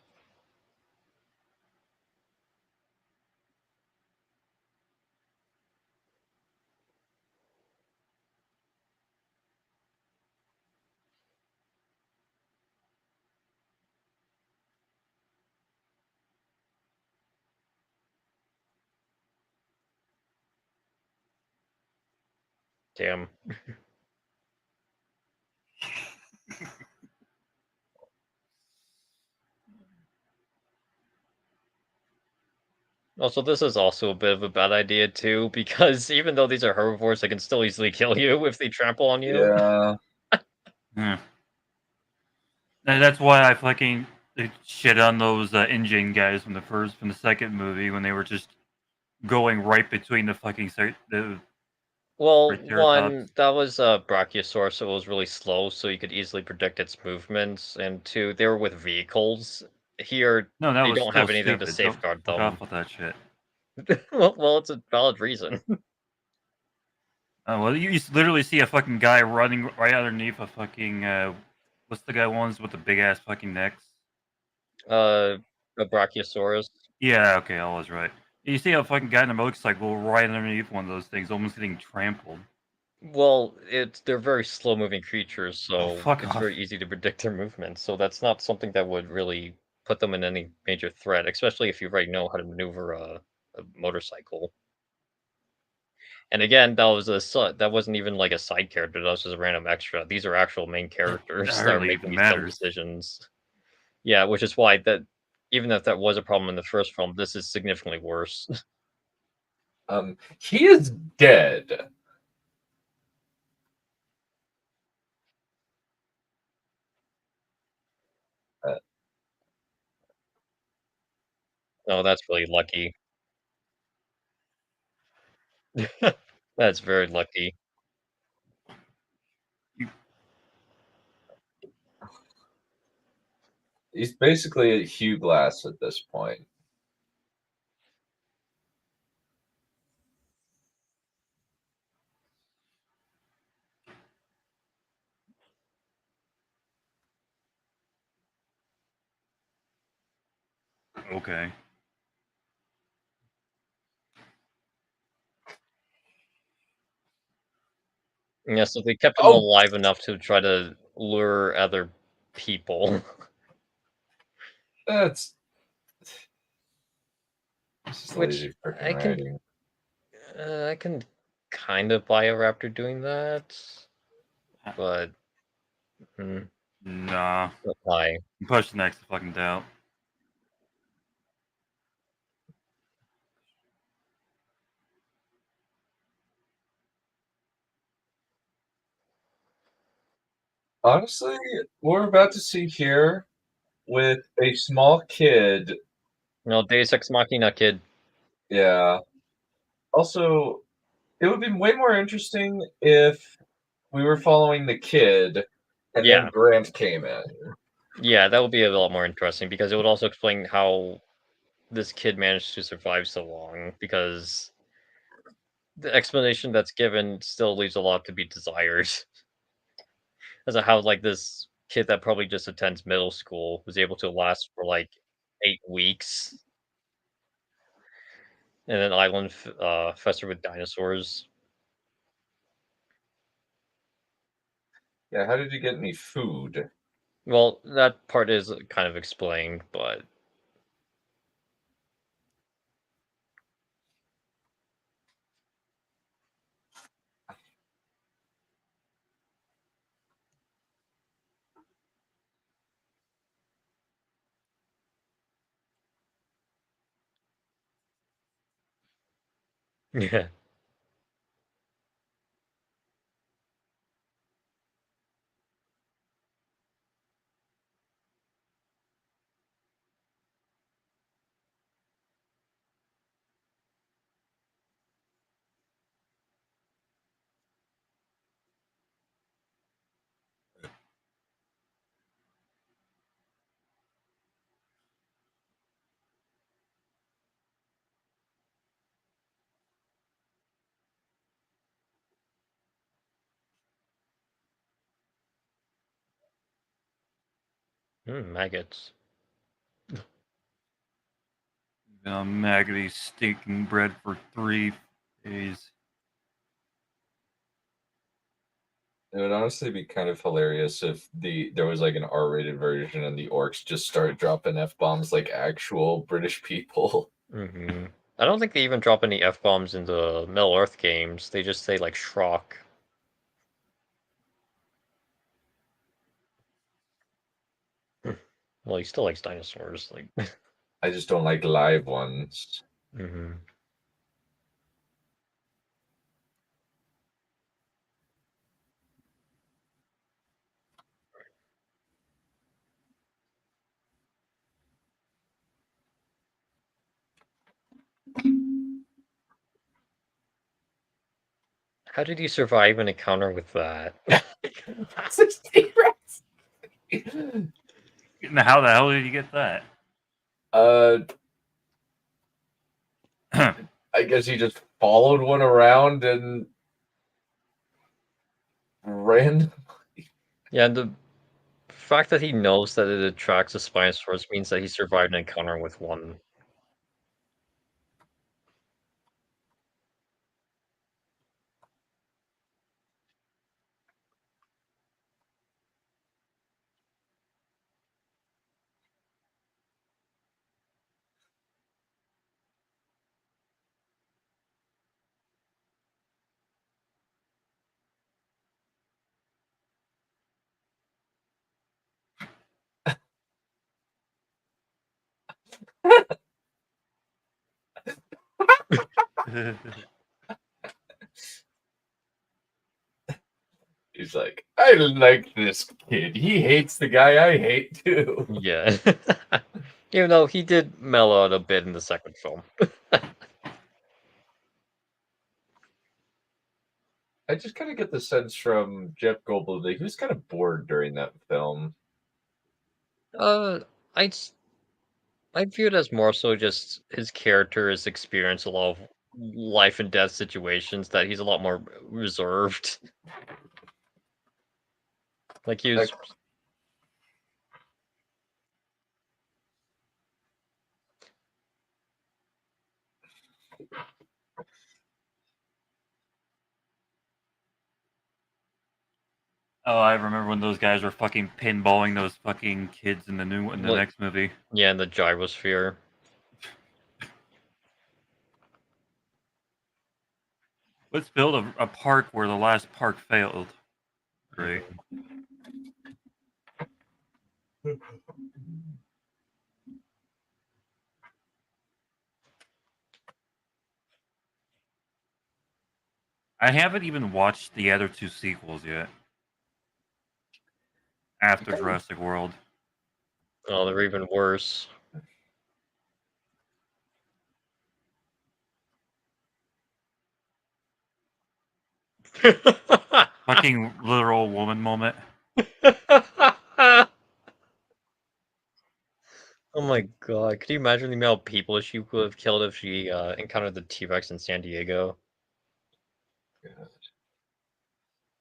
Speaker 2: Damn. Also, this is also a bit of a bad idea, too, because even though these are herbivores, they can still easily kill you if they trample on you.
Speaker 1: Yeah.
Speaker 3: And that's why I fucking shit on those engine guys from the second movie when they were just going right between the fucking
Speaker 2: Well,
Speaker 3: Triceratops.
Speaker 2: one, that was a Brachiosaurus, so it was really slow, so you could easily predict its movements, and two, they were with vehicles. Here,
Speaker 3: No, that
Speaker 2: they
Speaker 3: was
Speaker 2: don't
Speaker 3: still
Speaker 2: have anything to
Speaker 3: stupid.
Speaker 2: safeguard
Speaker 3: Fuck
Speaker 2: them.
Speaker 3: off with that shit.
Speaker 2: Well, it's a valid reason.
Speaker 3: Well, you literally see a fucking guy running right underneath a fucking what's the guy ones with the big ass fucking necks?
Speaker 2: A Brachiosaurus.
Speaker 3: Yeah, okay, I was right. You see how fucking guy in the motorcycle right underneath one of those things, almost getting trampled.
Speaker 2: Well, they're very slow-moving creatures, so
Speaker 3: fuck
Speaker 2: it's
Speaker 3: off.
Speaker 2: very easy to predict their movements. So that's not something that would really put them in any major threat, especially if you already know how to maneuver a motorcycle. And again, that wasn't even like a side character. That was just a random extra. These are actual main characters that are
Speaker 3: hardly
Speaker 2: making
Speaker 3: even
Speaker 2: these dumb
Speaker 3: matters.
Speaker 2: decisions. Yeah, which is why that even if that was a problem in the first film, this is significantly worse.
Speaker 1: He is dead.
Speaker 2: Oh, that's really lucky. That's very lucky.
Speaker 1: He's basically a Hugh Glass at this point.
Speaker 3: Okay.
Speaker 2: Yeah, so they kept him
Speaker 1: Oh!
Speaker 2: alive enough to try to lure other people.
Speaker 1: That's this is
Speaker 2: Which
Speaker 1: lazy freaking
Speaker 2: I can
Speaker 1: writing.
Speaker 2: I can kind of buy a raptor doing that, but
Speaker 3: Nah.
Speaker 2: why?
Speaker 3: Push the next fucking doubt.
Speaker 1: Honestly, we're about to see here with a small kid.
Speaker 2: No, Deus Ex Machina kid.
Speaker 1: Yeah. Also, it would be way more interesting if we were following the kid and
Speaker 2: Yeah.
Speaker 1: then Grant came in.
Speaker 2: Yeah, that would be a lot more interesting because it would also explain how this kid managed to survive so long, because the explanation that's given still leaves a lot to be desired. As to how, like, this kid that probably just attends middle school was able to last for, like, 8 weeks in an island festered with dinosaurs.
Speaker 1: Yeah, how did you get any food?
Speaker 2: Well, that part is kind of explained, but yeah. Maggots.
Speaker 3: Maggoty stinking bread for 3 days.
Speaker 1: It would honestly be kind of hilarious if there was like an R-rated version and the orcs just started dropping F-bombs like actual British people.
Speaker 2: I don't think they even drop any F-bombs in the Middle Earth games. They just say, like, Shrock. Well, he still likes dinosaurs, like.
Speaker 1: I just don't like live ones.
Speaker 2: How did you survive an encounter with that?
Speaker 3: How the hell did you get that?
Speaker 1: I guess he just followed one around and ran.
Speaker 2: Yeah, the fact that he knows that it attracts a Spinosaurus means that he survived an encounter with one.
Speaker 1: He's like, I like this kid. He hates the guy I hate too.
Speaker 2: Yeah. Even though he did mellow out a bit in the second film.
Speaker 1: I just kind of get the sense from Jeff Goldblum that he was kind of bored during that film.
Speaker 2: I'd I view it as more so just his character has experienced a lot of life and death situations that he's a lot more reserved. Like he was.
Speaker 3: Oh, I remember when those guys were fucking pinballing those fucking kids in the
Speaker 2: Like-
Speaker 3: next movie.
Speaker 2: Yeah, in the gyrosphere.
Speaker 3: Let's build a park where the last park failed. Great. I haven't even watched the other two sequels yet. After Jurassic World.
Speaker 2: Oh, they're even worse.
Speaker 3: Fucking literal woman moment.
Speaker 2: Oh my god, could you imagine the amount of people she would have killed if she encountered the T-Rex in San Diego?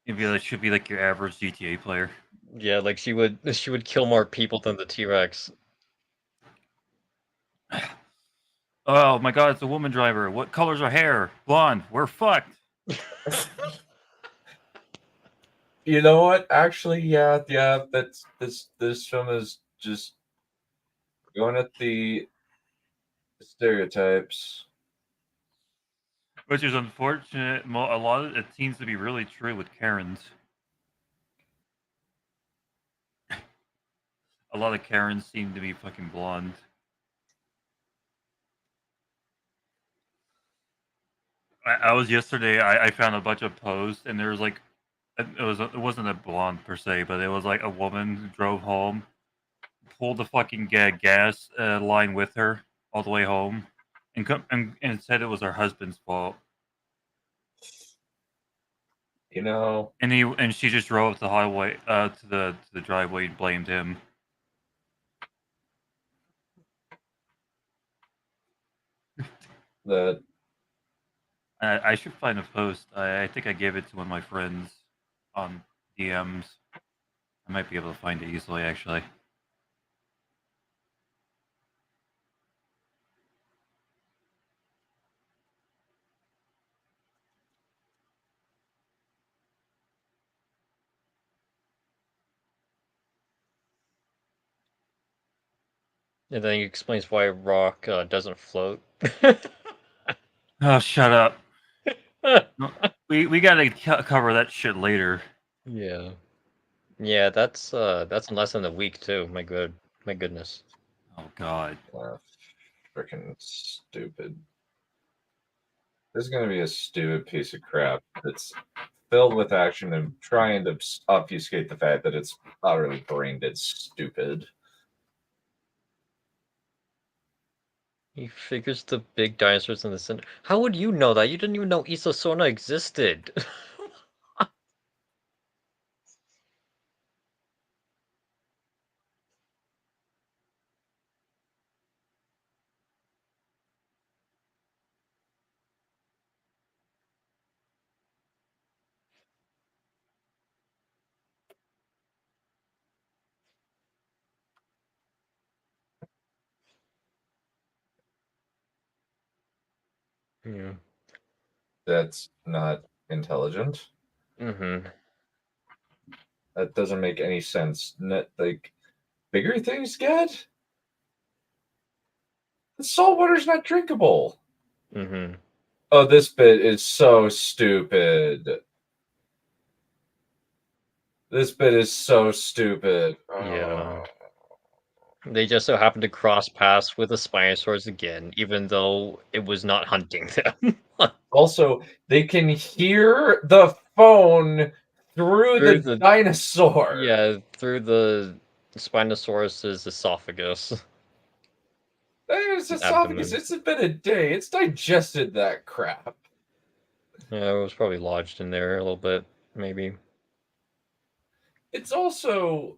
Speaker 3: It should be like your average GTA player.
Speaker 2: Yeah, like she would kill more people than the T-Rex.
Speaker 3: Oh my god, it's a woman driver. What color's her hair? Blonde. We're fucked.
Speaker 1: You know what? Actually, yeah. That's this film is just going at the stereotypes.
Speaker 3: Which is unfortunate. A lot of it seems to be really true with Karens. A lot of Karens seem to be fucking blonde. I was yesterday. I found a bunch of posts, and there was like, it wasn't a blonde per se, but it was like a woman who drove home, pulled the fucking gas line with her all the way home, and said it was her husband's fault.
Speaker 1: You know,
Speaker 3: And she just drove the highway to the driveway and blamed him.
Speaker 1: that
Speaker 3: I should find a post. I think I gave it to one of my friends on DMs. I might be able to find it easily, actually.
Speaker 2: And then he explains why rock doesn't float.
Speaker 3: Oh, shut up. We gotta cover that shit later.
Speaker 2: Yeah. Yeah, that's in less than a week too. My goodness.
Speaker 3: Oh god.
Speaker 1: freaking stupid. This is going to be a stupid piece of crap that's filled with action and trying to obfuscate the fact that it's utterly brain dead stupid.
Speaker 2: He figures the big dinosaurs in the center. How would you know that? You didn't even know Isosona existed. Yeah.
Speaker 1: That's not intelligent.
Speaker 2: Mm-hmm.
Speaker 1: That doesn't make any sense. Like, bigger things get? The salt water's not drinkable.
Speaker 2: Mm-hmm.
Speaker 1: Oh, this bit is so stupid. This bit is so stupid.
Speaker 2: Yeah. They just so happened to cross paths with the Spinosaurs again, even though it was not hunting them.
Speaker 1: Also, they can hear the phone through
Speaker 2: Through
Speaker 1: the
Speaker 2: the-
Speaker 1: dinosaur.
Speaker 2: Yeah, through the Spinosaurus's esophagus.
Speaker 1: It's
Speaker 2: Abdomen.
Speaker 1: esophagus. It's been a day. It's digested that crap.
Speaker 2: Yeah, it was probably lodged in there a little bit, maybe.
Speaker 1: It's also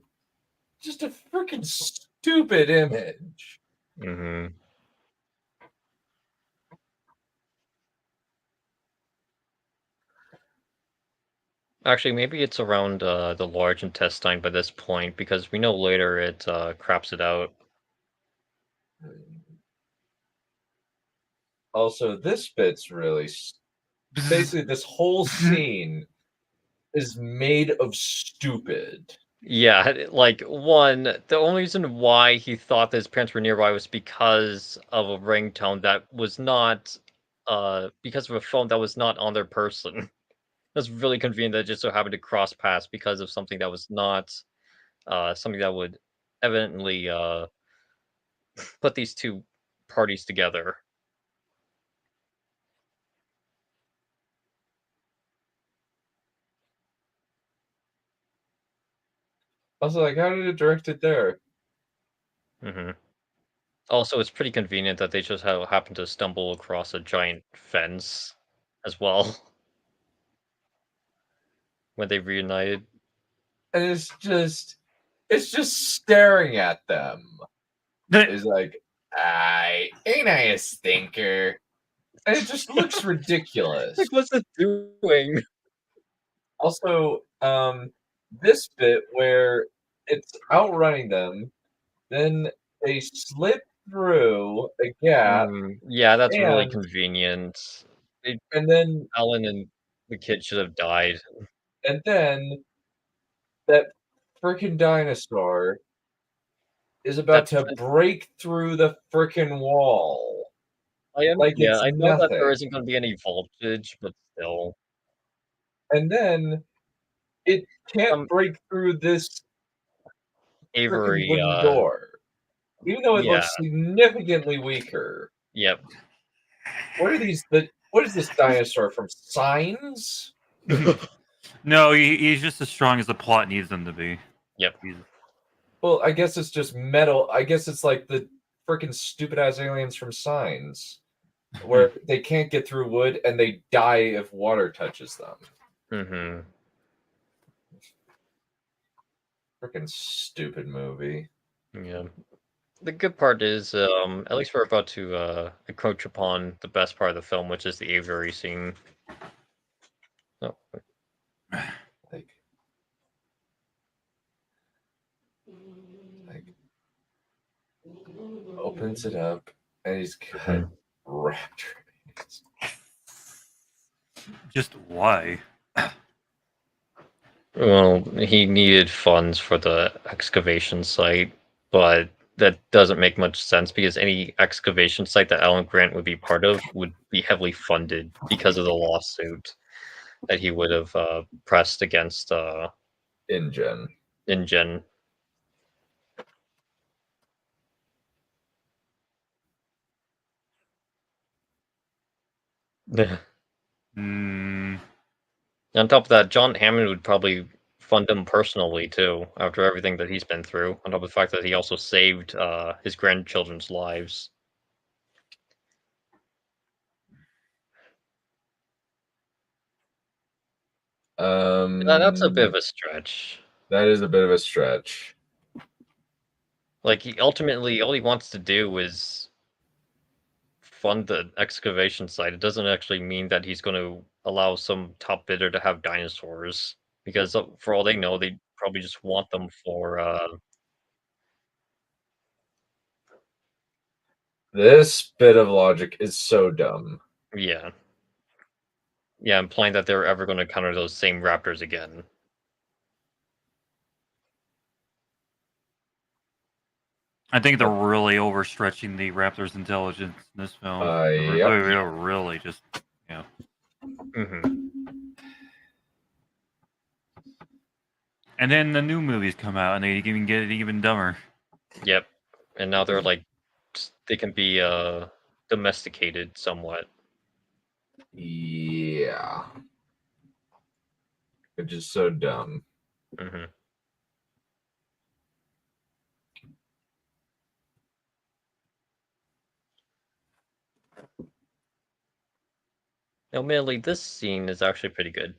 Speaker 1: just a freaking stupid image.
Speaker 2: Mm-hmm. Actually, maybe it's around the large intestine by this point, because we know later it craps it out.
Speaker 1: Also, this bit's really basically this whole scene is made of stupid.
Speaker 2: Yeah, like, one, the only reason why he thought that his parents were nearby was because of a ringtone that was not, because of a phone that was not on their person. That's really convenient that it just so happened to cross paths because of something that was not, something that would evidently, put these two parties together.
Speaker 1: Also, like, how did it direct it there?
Speaker 2: Mm-hmm. Also, it's pretty convenient that they just happen to stumble across a giant fence as well when they reunited.
Speaker 1: And it's just staring at them. It's like, ain't I a stinker? And it just looks ridiculous.
Speaker 2: Like, what's it doing?
Speaker 1: Also, this bit where it's outrunning them, then they slip through a gap,
Speaker 2: Yeah, that's really
Speaker 1: and
Speaker 2: convenient. They,
Speaker 1: and then
Speaker 2: Alan and the kid should have died.
Speaker 1: and then that freaking dinosaur is about
Speaker 2: That
Speaker 1: to
Speaker 2: fence.
Speaker 1: break through the freaking wall like
Speaker 2: Yeah,
Speaker 1: it's
Speaker 2: I know that there
Speaker 1: nothing.
Speaker 2: isn't going to be any voltage, but still,
Speaker 1: And then it can't
Speaker 2: some
Speaker 1: break through this freaking
Speaker 2: Avery.
Speaker 1: wooden door, even though it
Speaker 2: Yeah,
Speaker 1: looks significantly weaker.
Speaker 2: yep.
Speaker 1: What is this dinosaur from Signs?
Speaker 3: No, he's just as strong as the plot needs him to be.
Speaker 2: Yep.
Speaker 1: Well, I guess it's just metal. I guess it's like the freaking stupid ass aliens from Signs, where they can't get through wood and they die if water touches them.
Speaker 2: Mm-hmm.
Speaker 1: Freaking stupid movie.
Speaker 2: Yeah. The good part is, at least we're about to encroach upon the best part of the film, which is the aviary scene. Oh,
Speaker 1: Like opens it up and he's got raptor.
Speaker 3: Just why?
Speaker 2: well, he needed funds for the excavation site, but that doesn't make much sense because any excavation site that Alan Grant would be part of would be heavily funded because of the lawsuit that he would have pressed against
Speaker 1: InGen.
Speaker 2: InGen.
Speaker 3: Hmm.
Speaker 2: On top of that, John Hammond would probably fund him personally too, after everything that he's been through. On top of the fact that he also saved his grandchildren's lives. That's a bit of a stretch.
Speaker 1: That is a bit of a stretch.
Speaker 2: Like, he ultimately, all he wants to do is fund the excavation site. It doesn't actually mean that he's going to allow some top bidder to have dinosaurs, because for all they know, they probably just want them for
Speaker 1: This bit of logic is so dumb.
Speaker 2: Yeah. Yeah, implying that they're ever going to encounter those same raptors again.
Speaker 3: I think they're really overstretching the raptor's intelligence in this film.
Speaker 1: Yep.
Speaker 3: They're really just,
Speaker 2: Mm-hmm.
Speaker 3: And then the new movies come out, and they even get it even dumber.
Speaker 2: Yep. And now they're like, they can be domesticated somewhat.
Speaker 1: Yeah. Which is so dumb.
Speaker 2: Mm-hmm. Admittedly, this scene is actually pretty good.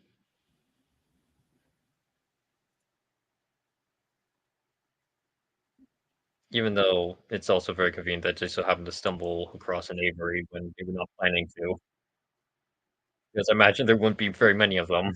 Speaker 2: Even though it's also very convenient that they so happen to stumble across an Avery when they were not planning to. Because I imagine there wouldn't be very many of them.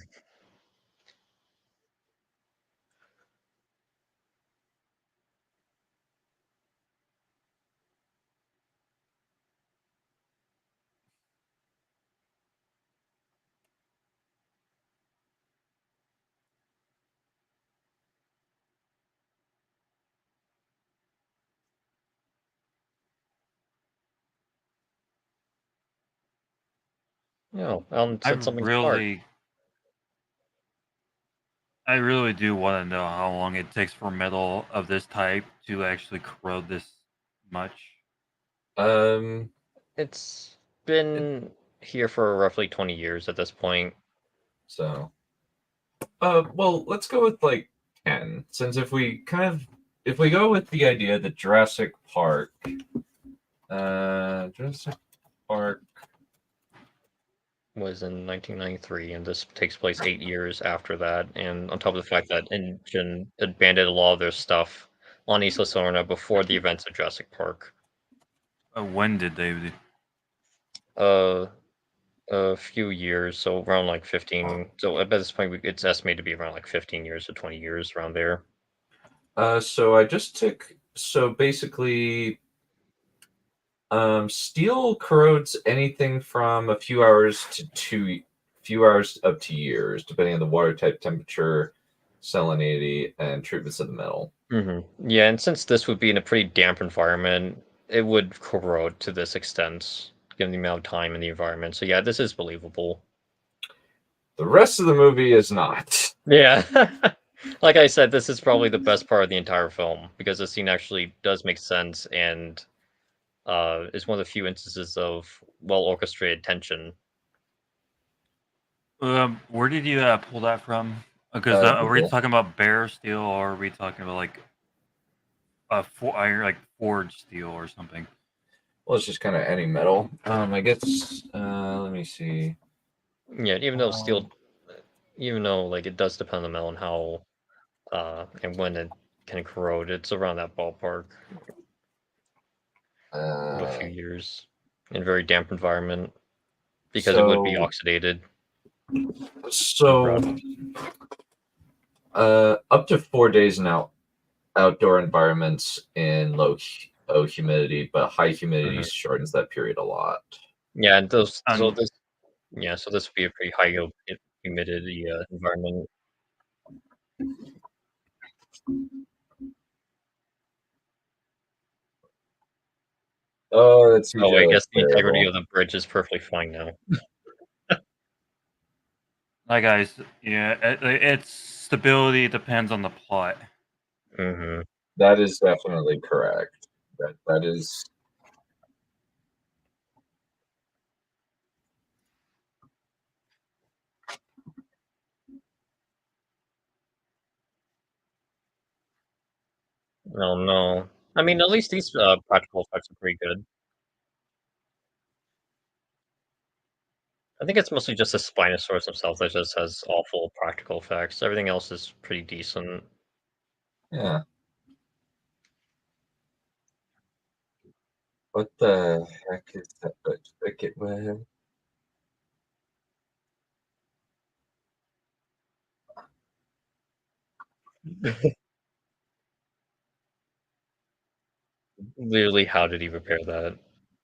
Speaker 2: No, Alan
Speaker 3: I
Speaker 2: said something smart.
Speaker 3: really do want to know how long it takes for metal of this type to actually corrode this much.
Speaker 2: It's been here for roughly 20 years at this point.
Speaker 1: So, well, let's go with like 10, since if we go with the idea that Jurassic Park
Speaker 2: Was in 1993, and this takes place 8 years after that. And on top of the fact that Engine abandoned a lot of their stuff on Isla Sorna before the events of Jurassic Park.
Speaker 3: When did they?
Speaker 2: A few years, so around like 15. So at this point, it's estimated to be around like 15 years to 20 years around there.
Speaker 1: So I just took basically steel corrodes anything from a few hours to few hours up to years, depending on the water type, temperature, salinity, and treatments of the metal.
Speaker 2: Mm-hmm. Yeah, and since this would be in a pretty damp environment, it would corrode to this extent, given the amount of time in the environment. So yeah, this is believable.
Speaker 1: The rest of the movie is not.
Speaker 2: Yeah. Like I said, this is probably the best part of the entire film, because the scene actually does make sense and is one of the few instances of well-orchestrated tension.
Speaker 3: Where did you pull that from? Because are we
Speaker 1: Google.
Speaker 3: talking about bare steel, or are we talking about like iron, like forged steel or something?
Speaker 1: Well, it's just kind of any metal. I guess. Let me see.
Speaker 2: Yeah, even though steel, even though like it does depend on the metal and how and when it can corrode, it's around that ballpark of a few years in a very damp environment, because it would be oxidated.
Speaker 1: So, up to 4 days in outdoor environments in low humidity, but high humidity shortens that period a lot.
Speaker 2: Yeah, and this would be a pretty high humidity environment.
Speaker 1: Oh, that's
Speaker 2: I guess the integrity
Speaker 1: terrible.
Speaker 2: of the bridge is perfectly fine now.
Speaker 3: Hi guys, yeah, its stability depends on the plot.
Speaker 2: Mm-hmm.
Speaker 1: That is definitely correct. That is.
Speaker 2: Oh no. I mean, at least these practical effects are pretty good. I think it's mostly just the Spinosaurus himself that just has awful practical effects. Everything else is pretty decent.
Speaker 1: Yeah. What the heck is that? Cricket web?
Speaker 2: Literally, how did he repair that?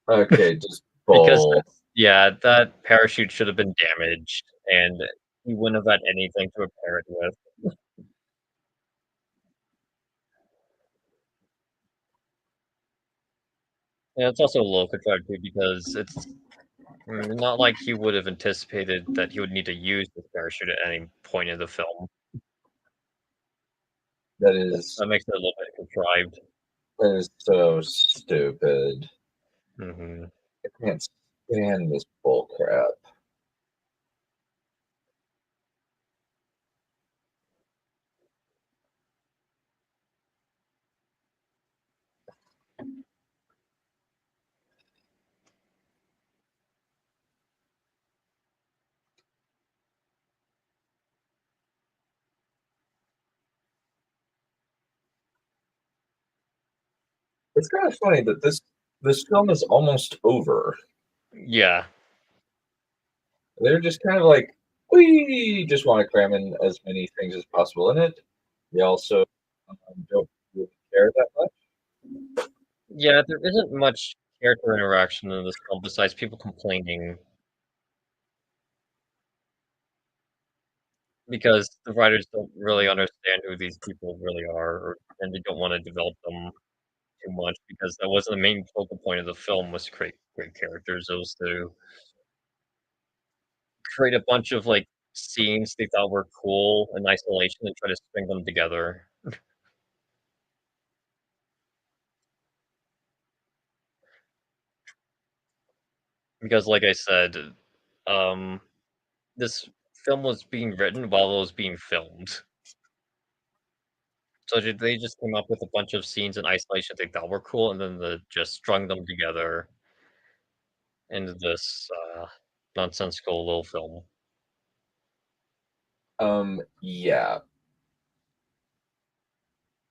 Speaker 1: Okay, just
Speaker 2: Because
Speaker 1: bull.
Speaker 2: Yeah, that parachute should have been damaged, and he wouldn't have had anything to repair it with. Yeah, it's also a little contrived too because it's not like he would have anticipated that he would need to use this parachute at any point in the film.
Speaker 1: That is
Speaker 2: That makes it a little bit contrived.
Speaker 1: so stupid.
Speaker 2: Hmm.
Speaker 1: I can't stand this bull crap. It's kind of funny that this film is almost over.
Speaker 2: Yeah,
Speaker 1: They're just kind of like, we just want to cram in as many things as possible in it. We also don't really care that much.
Speaker 2: yeah, there isn't much character interaction in this film besides people complaining because the writers don't really understand who these people really are, and they don't want to develop them too much because that wasn't the main focal point of the film was to create great characters. It was to create a bunch of like scenes they thought were cool in isolation and try to string them together. Because, like I said, um, this film was being written while it was being filmed. So they just came up with a bunch of scenes in isolation they thought were cool, and then just strung them together into this nonsensical little film.
Speaker 1: Yeah.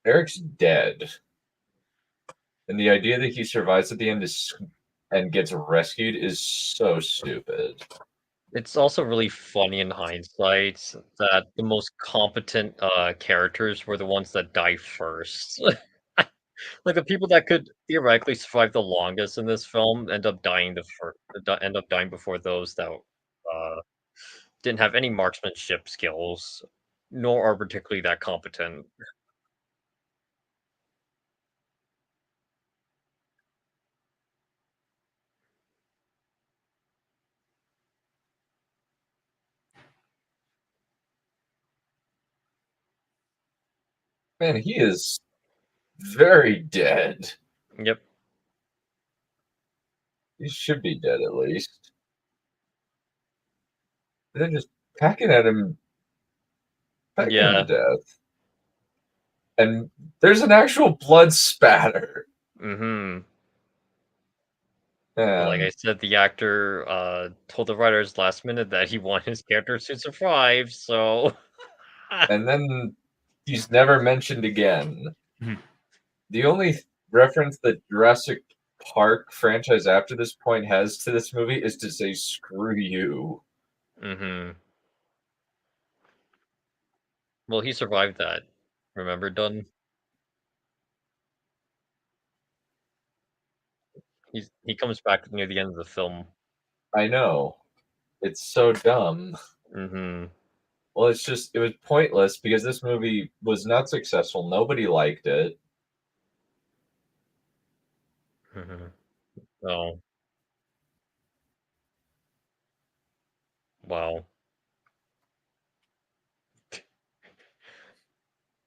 Speaker 1: Eric's dead. And the idea that he survives at the end and gets rescued is so stupid.
Speaker 2: It's also really funny in hindsight that the most competent characters were the ones that die first. Like the people that could theoretically survive the longest in this film end up dying before those that didn't have any marksmanship skills, nor are particularly that competent.
Speaker 1: Man, he is very dead.
Speaker 2: Yep.
Speaker 1: He should be dead at least. They're just packing at him, packing him to
Speaker 2: Yeah.
Speaker 1: death. And there's an actual blood spatter.
Speaker 2: Mm-hmm. Like I
Speaker 1: And
Speaker 2: said, the actor told the writers last minute that he wanted his character to survive, so
Speaker 1: and then he's never mentioned again.
Speaker 3: Mhm.
Speaker 1: The only reference that Jurassic Park franchise after this point has to this movie is to say "screw you."
Speaker 2: mm-hmm. Well, he survived that. Remember, Dunn? He comes back near the end of the film.
Speaker 1: I know. It's so dumb.
Speaker 2: Mm-hmm.
Speaker 1: Well, it was pointless because this movie was not successful. Nobody liked it.
Speaker 2: Mm-hmm. Oh, wow.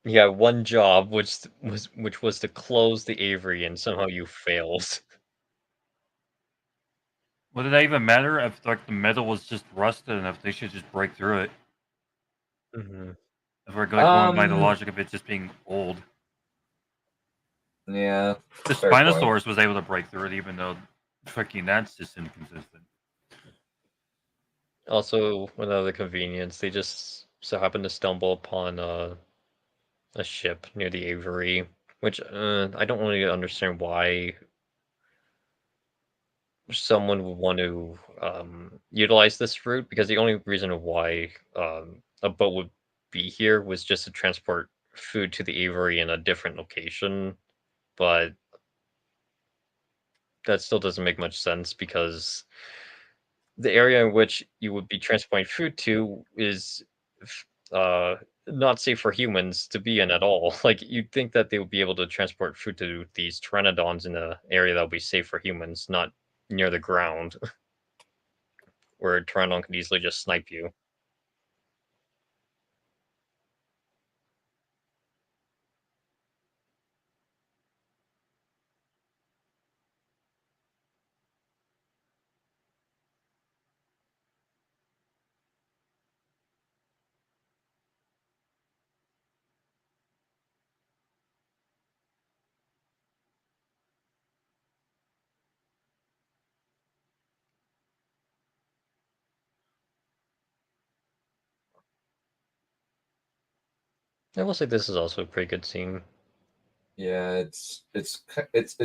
Speaker 2: He had one job, which was to close the Avery, and somehow you failed.
Speaker 3: Well, did that even matter if like the metal was just rusted enough? They should just break through it.
Speaker 2: Mm-hmm.
Speaker 3: If we're going by the
Speaker 1: Um,
Speaker 3: logic of it just being old,
Speaker 1: yeah,
Speaker 3: the
Speaker 1: fair point.
Speaker 3: Spinosaurus was able to break through it, even though freaking that's just inconsistent.
Speaker 2: Also, another convenience, they just so happened to stumble upon a ship near the Avery, which I don't really understand why someone would want to utilize this route because the only reason why a boat would be here was just to transport food to the Avery in a different location, but that still doesn't make much sense because the area in which you would be transporting food to is not safe for humans to be in at all. Like you'd think that they would be able to transport food to these pteranodons in an area that would be safe for humans, not near the ground, where a pteranodon could easily just snipe you. I will say this is also a pretty good scene.
Speaker 1: Yeah, it's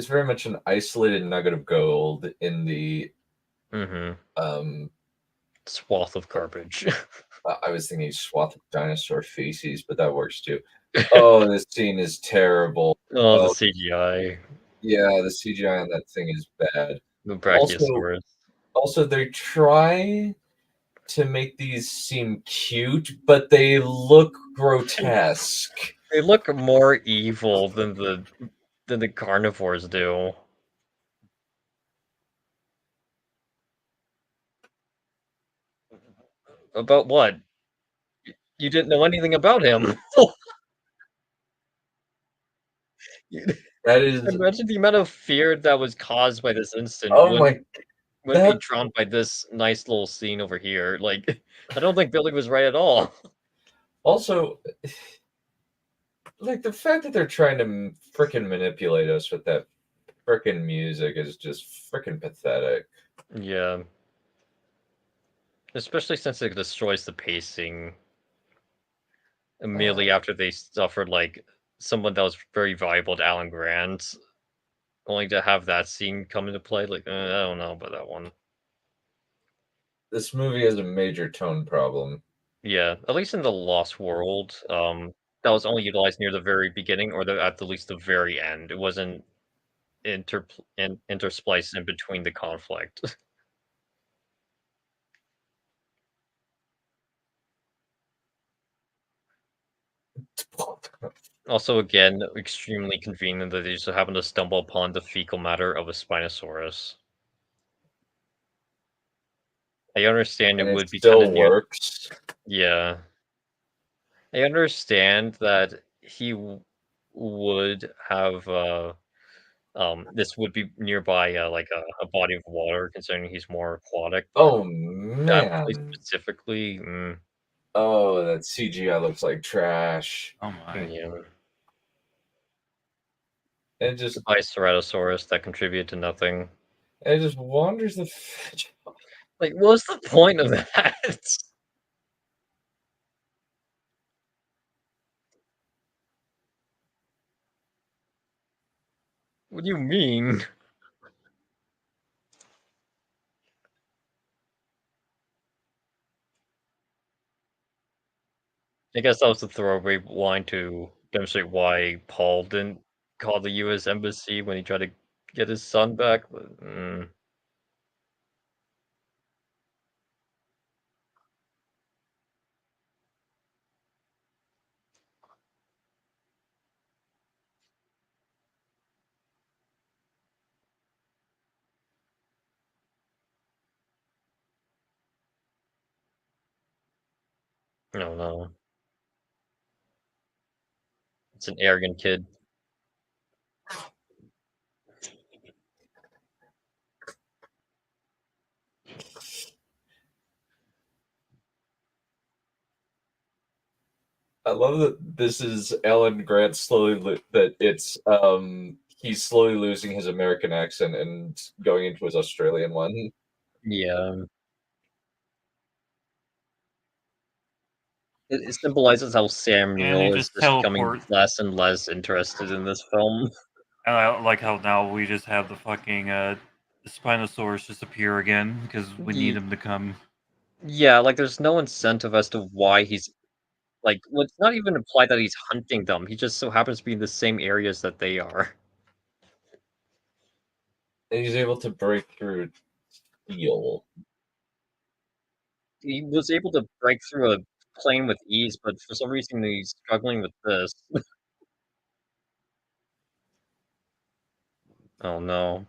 Speaker 1: very much an isolated nugget of gold in the
Speaker 2: Swath of garbage.
Speaker 1: I was thinking swath of dinosaur feces, but that works too. Oh, this scene is terrible.
Speaker 2: Oh, the CGI.
Speaker 1: Yeah, the CGI on that thing is bad.
Speaker 2: The Brachiosaurus.
Speaker 1: Also, they try to make these seem cute, but they look grotesque.
Speaker 2: They look more evil than the carnivores do. About what? You didn't know anything about him.
Speaker 1: That is
Speaker 2: Imagine the amount of fear that was caused by this incident.
Speaker 1: oh my
Speaker 2: Wouldn't be drawn by this nice little scene over here. Like, I don't think Billy was right at all.
Speaker 1: Also, like the fact that they're trying to frickin' manipulate us with that frickin' music is just frickin' pathetic.
Speaker 2: Yeah. Especially since it destroys the pacing immediately after they suffered, like, someone that was very valuable to Alan Grant. Only to have that scene come into play, like, I don't know about that one.
Speaker 1: This movie has a major tone problem.
Speaker 2: Yeah, at least in the Lost World, that was only utilized near the very beginning, or at the least the very end. It wasn't interspliced in between the conflict. Also, again, extremely convenient that they just happen to stumble upon the fecal matter of a Spinosaurus. I understand
Speaker 1: And
Speaker 2: it
Speaker 1: it
Speaker 2: would be kind
Speaker 1: still
Speaker 2: of near.
Speaker 1: works.
Speaker 2: Yeah. I understand that he would have, this would be nearby, like a body of water, considering he's more aquatic, but
Speaker 1: Oh
Speaker 2: that place
Speaker 1: man.
Speaker 2: specifically,
Speaker 1: Oh, that CGI looks like trash.
Speaker 3: Oh my.
Speaker 2: yeah.
Speaker 1: It just
Speaker 2: Goodbye, Ceratosaurus, that contributed to nothing.
Speaker 1: wanders the fetch.
Speaker 2: Like, what's the point of that? What do you mean? I guess that was the throwaway line to demonstrate why Paul didn't call the U.S. Embassy when he tried to get his son back. But, no, no. It's an arrogant kid.
Speaker 1: I love that this is Alan Grant that it's he's slowly losing his American accent and going into his Australian one.
Speaker 2: Yeah. It symbolizes how Sam
Speaker 3: And they
Speaker 2: Neill is
Speaker 3: just
Speaker 2: just becoming
Speaker 3: teleport.
Speaker 2: less and less interested in this film.
Speaker 3: And I like how now we just have the fucking Spinosaurus just appear again because we need him to come.
Speaker 2: Yeah, like there's no incentive as to why he's like. Well, it's not even implied that he's hunting them. He just so happens to be in the same areas that they are.
Speaker 1: And he's able to break through steel.
Speaker 2: he was able to break through a plane with ease, but for some reason he's struggling with this. Oh no.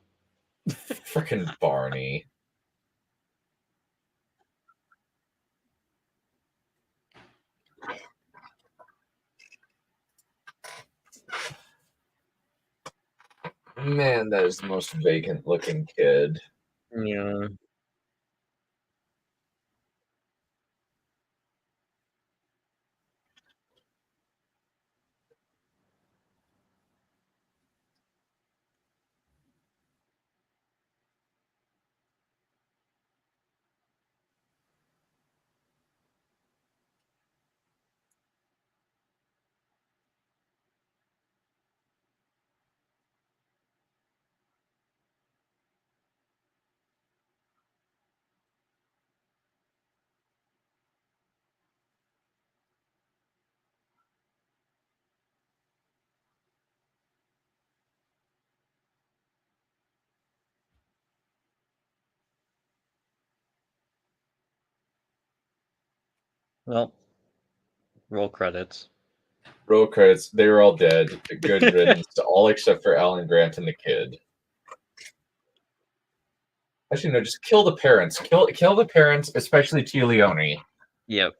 Speaker 1: Frickin' Barney. Man, that is the most vacant looking kid.
Speaker 2: Yeah. Well, roll credits.
Speaker 1: Roll credits, they were all dead. Good riddance to all except for Alan Grant and the kid. Actually, no, just kill the parents. Kill the parents, especially Tia Leone.
Speaker 2: Yep.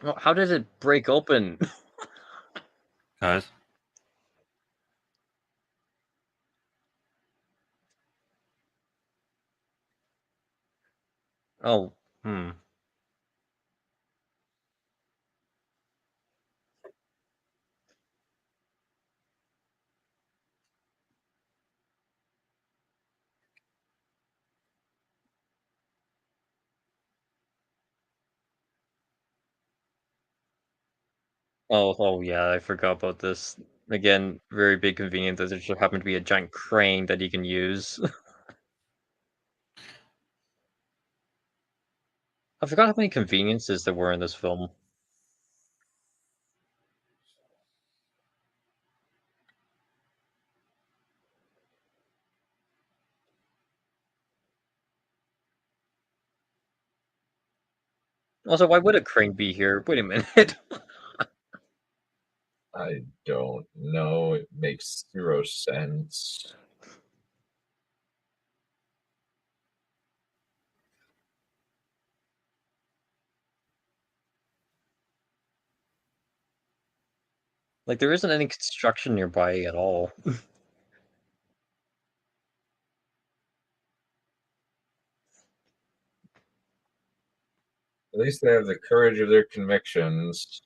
Speaker 2: Well, how did it break open?
Speaker 3: Guys,
Speaker 2: Oh, Oh yeah, I forgot about this. Again, very big convenience that there just happened to be a giant crane that you can use. I forgot how many conveniences there were in this film. Also, why would a crane be here? Wait a minute.
Speaker 1: I don't know. It makes zero sense.
Speaker 2: Like, there isn't any construction nearby at all.
Speaker 1: At least they have the courage of their convictions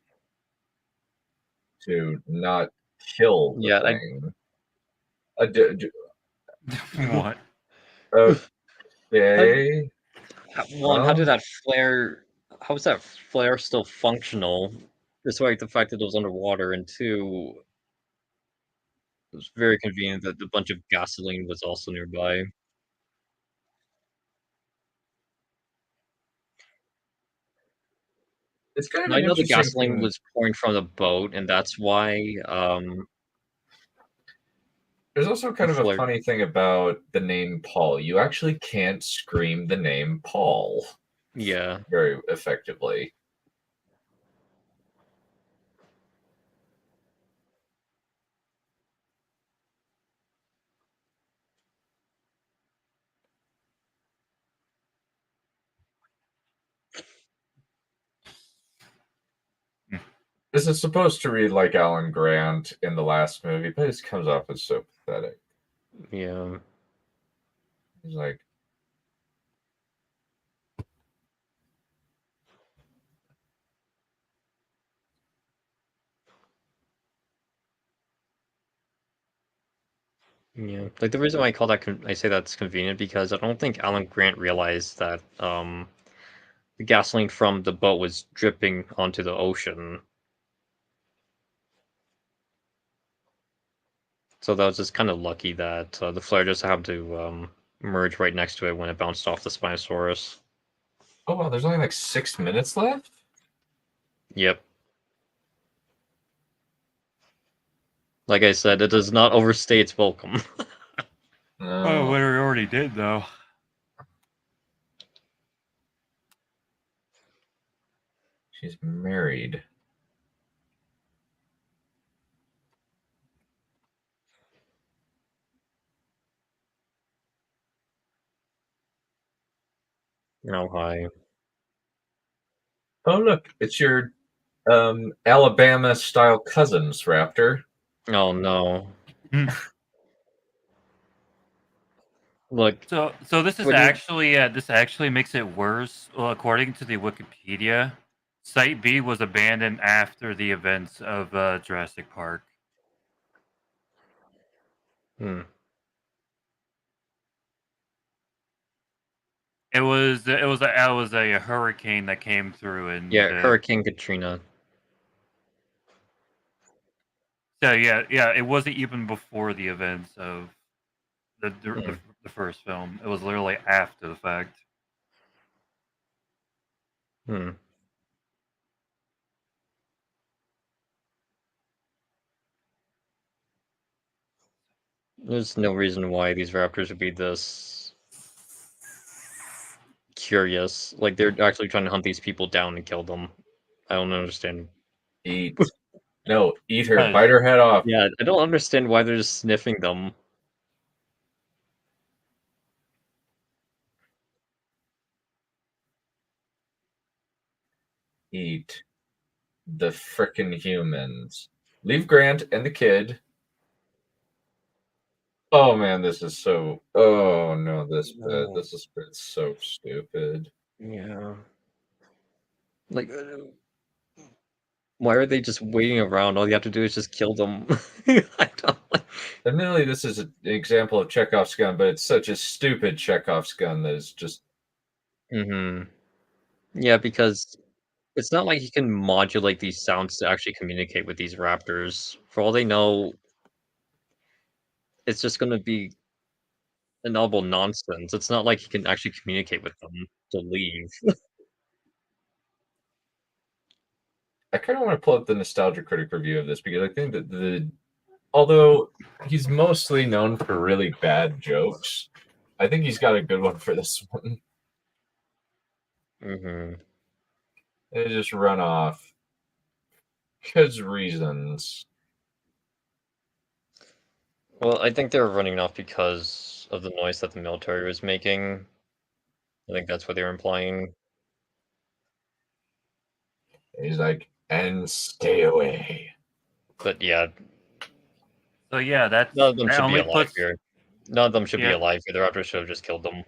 Speaker 1: to not kill the
Speaker 2: Yeah,
Speaker 1: thing.
Speaker 3: what?
Speaker 1: Okay.
Speaker 2: one, how did
Speaker 1: Well,
Speaker 2: that flare... How is that flare still functional? Despite the fact that it was underwater, and two, it was very convenient that a bunch of gasoline was also nearby.
Speaker 1: it's kind of
Speaker 2: Now, I
Speaker 1: an
Speaker 2: know the
Speaker 1: interesting
Speaker 2: gasoline
Speaker 1: thing.
Speaker 2: was pouring from the boat, and that's why,
Speaker 1: There's also kind of a
Speaker 2: flare...
Speaker 1: funny thing about the name Paul. You actually can't scream the name Paul
Speaker 2: Yeah.
Speaker 1: very effectively. This is supposed to read like Alan Grant in the last movie, but it comes off as so pathetic.
Speaker 2: Yeah.
Speaker 1: He's like,
Speaker 2: Yeah. Like, the reason why I call that I say that's convenient because I don't think Alan Grant realized that the gasoline from the boat was dripping onto the ocean. So that was just kind of lucky that the flare just happened to merge right next to it when it bounced off the Spinosaurus.
Speaker 1: oh wow, there's only like 6 minutes left.
Speaker 2: Yep. Like I said, it does not overstay its welcome.
Speaker 3: Oh, we already did though.
Speaker 1: She's married.
Speaker 2: Oh, hi.
Speaker 1: Oh, look, it's your Alabama-style cousins, Raptor.
Speaker 2: Oh, no. Look,
Speaker 3: So this is
Speaker 2: when you-
Speaker 3: actually this actually makes it worse. Well, according to the Wikipedia, Site B was abandoned after the events of Jurassic Park. It was a hurricane that came through and
Speaker 2: yeah, Hurricane Katrina.
Speaker 3: So yeah, it wasn't even before the events of the first film. It was literally after the fact.
Speaker 2: There's no reason why these raptors would be this curious. Like, they're actually trying to hunt these people down and kill them. I don't understand.
Speaker 1: Eat. No, eat her.
Speaker 3: Nice.
Speaker 1: Bite her head off.
Speaker 2: Yeah, I don't understand why they're just sniffing them.
Speaker 1: Eat the frickin' humans. Leave Grant and the kid. Oh man, this is so. Oh no, this bit. This is it's so stupid.
Speaker 2: Yeah. Like, why are they just waiting around? All you have to do is just kill them. I don't like.
Speaker 1: Admittedly, this is an example of Chekhov's gun, but it's such a stupid Chekhov's gun that is just.
Speaker 2: Yeah, because it's not like you can modulate these sounds to actually communicate with these raptors. For all they know, it's just going to be inaudible nonsense. It's not like you can actually communicate with them to leave.
Speaker 1: I kind of want to pull up the Nostalgia Critic review of this because I think that although he's mostly known for really bad jokes, I think he's got a good one for this one. They just run off because reasons.
Speaker 2: Well, I think they're running off because of the noise that the military was making. I think that's what they were implying.
Speaker 1: He's like, and stay away.
Speaker 2: But yeah.
Speaker 3: So yeah, that's
Speaker 2: none of them
Speaker 3: that
Speaker 2: should be
Speaker 3: only
Speaker 2: alive
Speaker 3: puts.
Speaker 2: here. None of them should be
Speaker 3: Yeah.
Speaker 2: alive here. The raptors should have just killed them.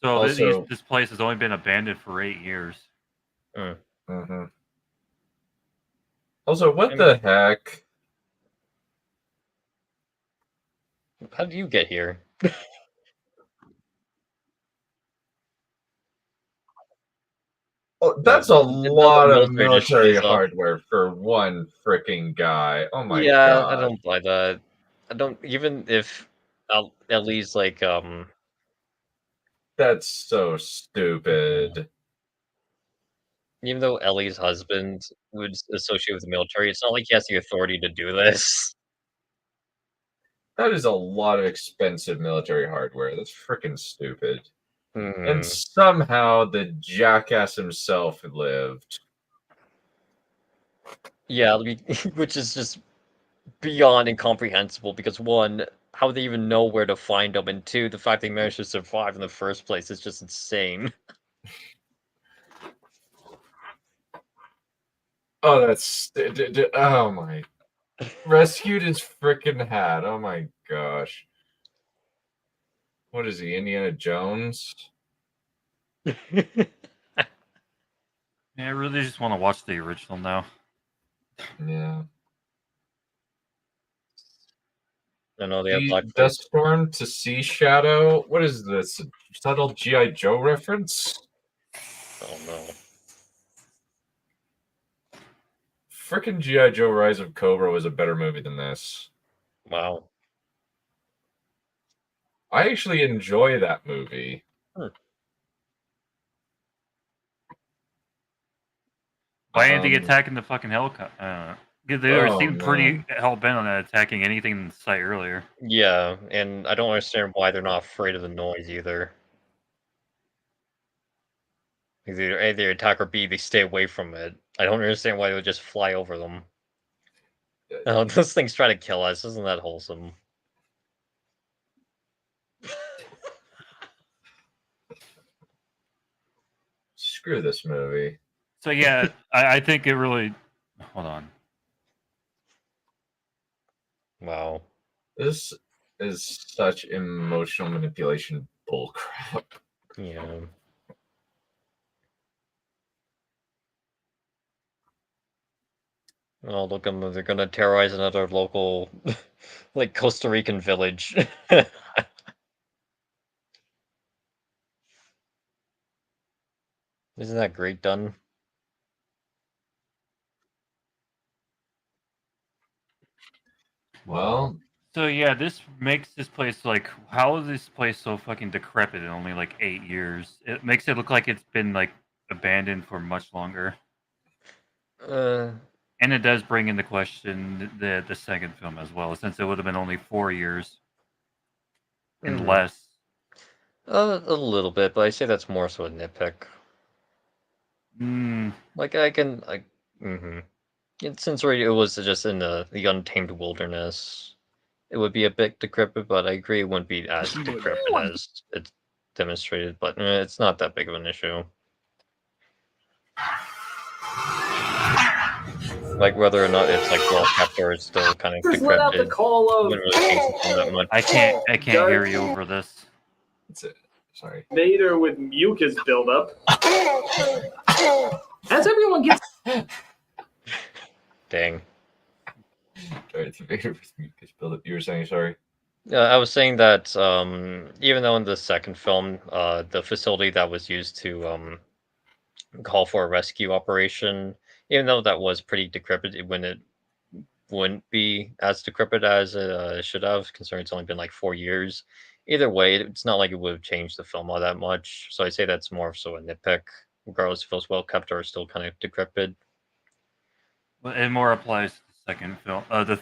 Speaker 3: So
Speaker 1: Also-
Speaker 3: this place has only been abandoned for 8 years.
Speaker 1: Also, what the heck?
Speaker 2: How did you get here?
Speaker 1: Oh, that's a lot of
Speaker 2: military just
Speaker 1: military
Speaker 2: shows up.
Speaker 1: hardware for one freaking guy. Oh my
Speaker 2: Yeah,
Speaker 1: god.
Speaker 2: I don't buy that. I don't, even if at least like
Speaker 1: That's so stupid.
Speaker 2: even though Ellie's husband would associate with the military, it's not like he has the authority to do this.
Speaker 1: That is a lot of expensive military hardware. That's freaking stupid. And somehow the jackass himself lived.
Speaker 2: Yeah, which is just beyond incomprehensible because one, how would they even know where to find them, and two, the fact they managed to survive in the first place is just insane.
Speaker 1: Oh, that's oh my! Rescued his freaking hat. Oh my gosh! What is he, Indiana Jones?
Speaker 3: Yeah, I really just want to watch the original now.
Speaker 1: Yeah.
Speaker 2: I know they have Black
Speaker 1: Dust Storm to Sea Shadow. What is this? A subtle G.I. Joe reference?
Speaker 2: Oh no.
Speaker 1: Frickin' G.I. Joe Rise of Cobra was a better movie than this.
Speaker 2: Wow.
Speaker 1: I actually enjoy that movie.
Speaker 3: Why ain't they attacking the fucking helicopter? They seemed pretty hell bent on attacking anything in sight earlier.
Speaker 2: Yeah, and I don't understand why they're not afraid of the noise either. Either A, they attack, or B, they stay away from it. I don't understand why they would just fly over them. Oh, those things try to kill us. Isn't that wholesome?
Speaker 1: Screw this movie.
Speaker 3: So yeah, I think it really. Hold on.
Speaker 2: Wow.
Speaker 1: This is such emotional manipulation bullcrap.
Speaker 2: Yeah. Oh, look at them. They're gonna terrorize another local, like, Costa Rican village. Isn't that great done?
Speaker 1: Well,
Speaker 3: So yeah, this makes this place like, how is this place so fucking decrepit in only like 8 years? It makes it look like it's been like abandoned for much longer. And it does bring into question the second film as well, since it would have been only 4 years and less.
Speaker 2: A little bit, but I say that's more so a nitpick. Like, I can, like, since it was just in the untamed wilderness, it would be a bit decrepit, but I agree it wouldn't be as decrepit as it's demonstrated, but it's not that big of an issue. Like, whether or not it's, like, well kept or it's still kind of
Speaker 5: Just let out the
Speaker 2: decrepit,
Speaker 5: call of
Speaker 2: wouldn't really change the film that much.
Speaker 3: I can't hear you over this.
Speaker 1: that's it. Sorry.
Speaker 5: Vader with mucus buildup. As everyone gets
Speaker 2: Dang.
Speaker 1: Darth Vader with mucus buildup. You were saying sorry?
Speaker 2: I was saying that even though in the second film, the facility that was used to call for a rescue operation, even though that was pretty decrepit, it wouldn't be as decrepit as it should have, considering it's only been like 4 years. Either way, it's not like it would have changed the film all that much. So I say that's more so a nitpick, regardless if it was well kept or still kind of decrepit.
Speaker 3: But it more applies to the second film. The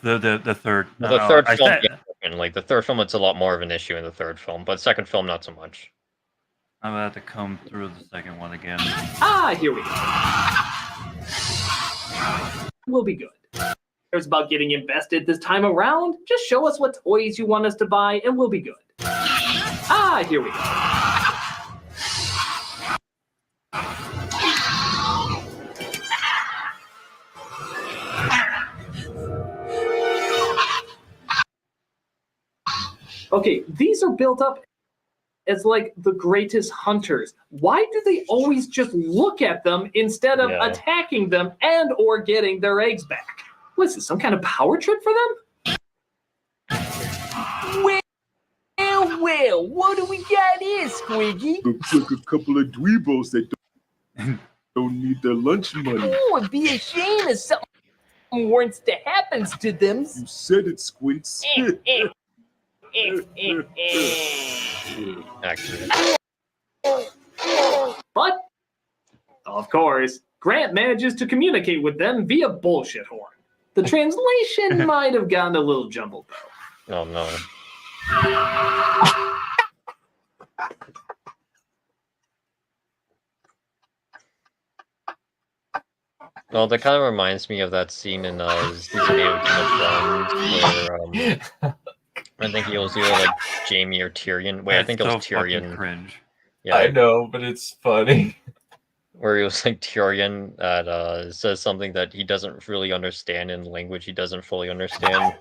Speaker 3: third.
Speaker 2: Well, the third film, yeah, definitely. The third film, it's a lot more of an issue in the third film, but second film, not so much.
Speaker 3: I'm gonna have to come through the second one again.
Speaker 5: here we go. We'll be good. Cares about getting invested this time around? Just show us what toys you want us to buy, and we'll be good. Here we go. Okay, these are built up as like the greatest hunters. Why do they always just look at them instead of attacking them and or getting their eggs back? What is this, some kind of power trip for them?
Speaker 6: Well, what do we got here, Squiggy?
Speaker 7: Looks like a couple of dweebos that don't need their lunch money.
Speaker 6: Oh, it'd be a shame if something worse to happens to them.
Speaker 7: You said it, Squints.
Speaker 2: Actually.
Speaker 5: But, of course, Grant manages to communicate with them via bullshit horn. The translation might have gotten a little jumbled, though.
Speaker 2: Oh, no. Well, that kind of reminds me of that scene in season 8 of Game of Thrones where I think it was either like Jaime or Tyrion. Wait, I think it was Tyrion.
Speaker 3: Cringe.
Speaker 1: Yeah, I know, but it's funny.
Speaker 2: Where it was like Tyrion that says something that he doesn't really understand in language he doesn't fully understand.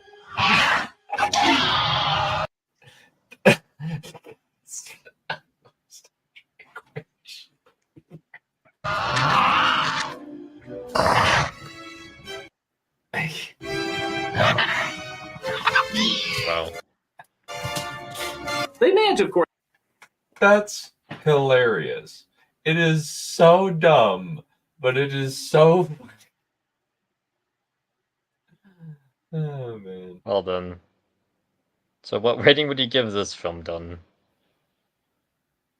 Speaker 2: Wow.
Speaker 5: They manage, of course.
Speaker 1: That's hilarious. It is so dumb, but it is so. Oh man.
Speaker 2: Well done. So, what rating would you give this film, Done?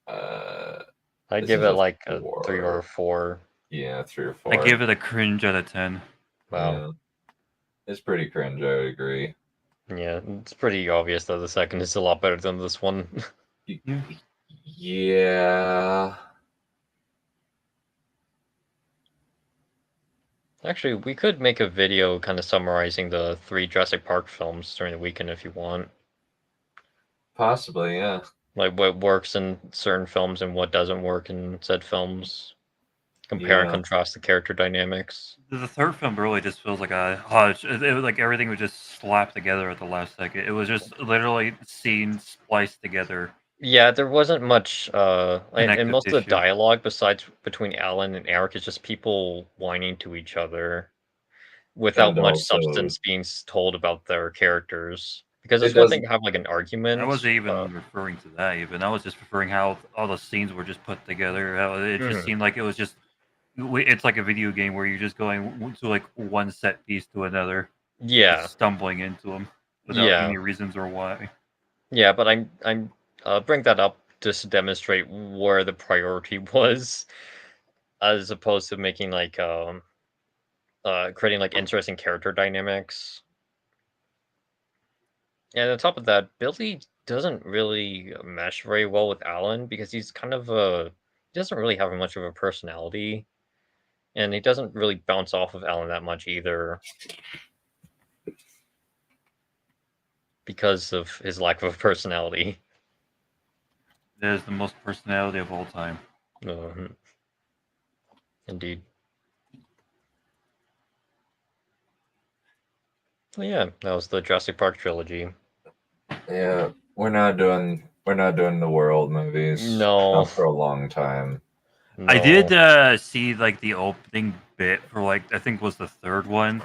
Speaker 2: I'd give it like a 3 or a 4.
Speaker 1: Yeah, 3 or 4.
Speaker 3: I give it a cringe out of 10.
Speaker 2: Wow.
Speaker 1: Yeah. It's pretty cringe, I would agree.
Speaker 2: Yeah, it's pretty obvious that the second is a lot better than this one.
Speaker 1: Yeah.
Speaker 2: Actually, we could make a video kind of summarizing the 3 Jurassic Park films during the weekend if you want.
Speaker 1: Possibly, yeah.
Speaker 2: Like what works in certain films and what doesn't work in said films. Compare and
Speaker 1: Yeah.
Speaker 2: contrast the character dynamics.
Speaker 3: The third film really just feels like a hodge. It was like everything was just slapped together at the last second. It was just literally scenes spliced together.
Speaker 2: Yeah, there wasn't much, and
Speaker 3: Connective
Speaker 2: most of the
Speaker 3: tissue.
Speaker 2: dialogue besides between Alan and Eric is just people whining to each other without
Speaker 1: And
Speaker 2: much
Speaker 1: also-
Speaker 2: substance being told about their characters. Because
Speaker 1: It
Speaker 2: it's one thing
Speaker 1: doesn't-
Speaker 2: to have like an argument.
Speaker 3: I wasn't even referring to that even. I was just referring how all the scenes were just put together. How it just seemed like it was just. It's like a video game where you're just going to like one set piece to another.
Speaker 2: Yeah,
Speaker 3: Just stumbling into them without
Speaker 2: Yeah.
Speaker 3: any reasons or why.
Speaker 2: yeah, but I'm bring that up just to demonstrate where the priority was, as opposed to making like creating like interesting character dynamics. And on top of that, Billy doesn't really mesh very well with Alan because he's kind of he doesn't really have much of a personality, and he doesn't really bounce off of Alan that much either because of his lack of a personality.
Speaker 3: That is the most personality of all time.
Speaker 2: Indeed. Well, yeah, that was the Jurassic Park trilogy.
Speaker 1: Yeah, we're not doing the world movies.
Speaker 2: No.
Speaker 1: Not for a long time.
Speaker 2: No.
Speaker 3: I did see like the opening bit for like I think was the third one.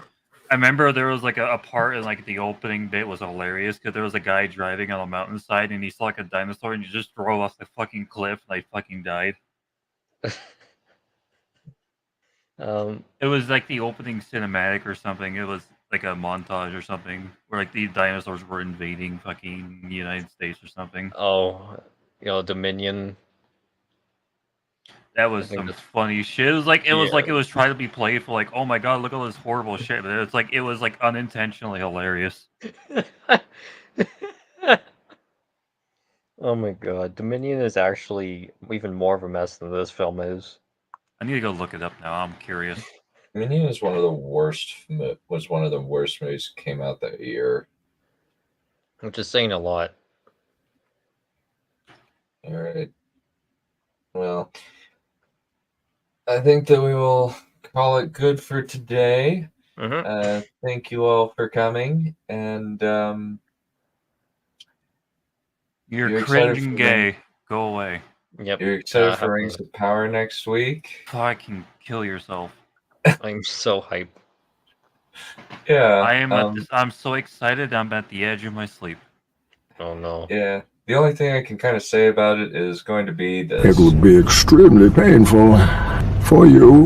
Speaker 3: I remember there was like a part in like the opening bit was hilarious because there was a guy driving on a mountainside and he saw like a dinosaur and you just drove off the fucking cliff and I fucking died. It was like the opening cinematic or something. It was like a montage or something where like the dinosaurs were invading fucking United States or something.
Speaker 2: Oh, Dominion.
Speaker 3: That was
Speaker 2: I think
Speaker 3: some
Speaker 2: that's-
Speaker 3: funny shit. It was like it was
Speaker 2: Yeah.
Speaker 3: like it was trying to be playful, like, oh my god, look at all this horrible shit. But it's like it was like unintentionally hilarious.
Speaker 2: Oh my god, Dominion is actually even more of a mess than this film is.
Speaker 3: I need to go look it up now. I'm curious.
Speaker 1: Minion is one of the worst. Was one of the worst movies that came out that year.
Speaker 2: Which is saying a lot.
Speaker 1: All right. Well, I think that we will call it good for today.
Speaker 2: Mm-hmm.
Speaker 1: Thank you all for coming, and
Speaker 3: You're
Speaker 1: You excited
Speaker 3: cringing
Speaker 1: for
Speaker 3: gay. Go away.
Speaker 2: Yep.
Speaker 1: you're excited for
Speaker 2: have
Speaker 1: Rings
Speaker 2: to-
Speaker 1: of Power next week.
Speaker 3: Fucking kill yourself.
Speaker 2: I'm so hyped.
Speaker 1: Yeah,
Speaker 3: I am at this, I'm so excited. I'm at the edge of my sleep.
Speaker 2: Oh no.
Speaker 1: yeah. The only thing I can kind of say about it is going to be this.
Speaker 7: It would be extremely painful for you.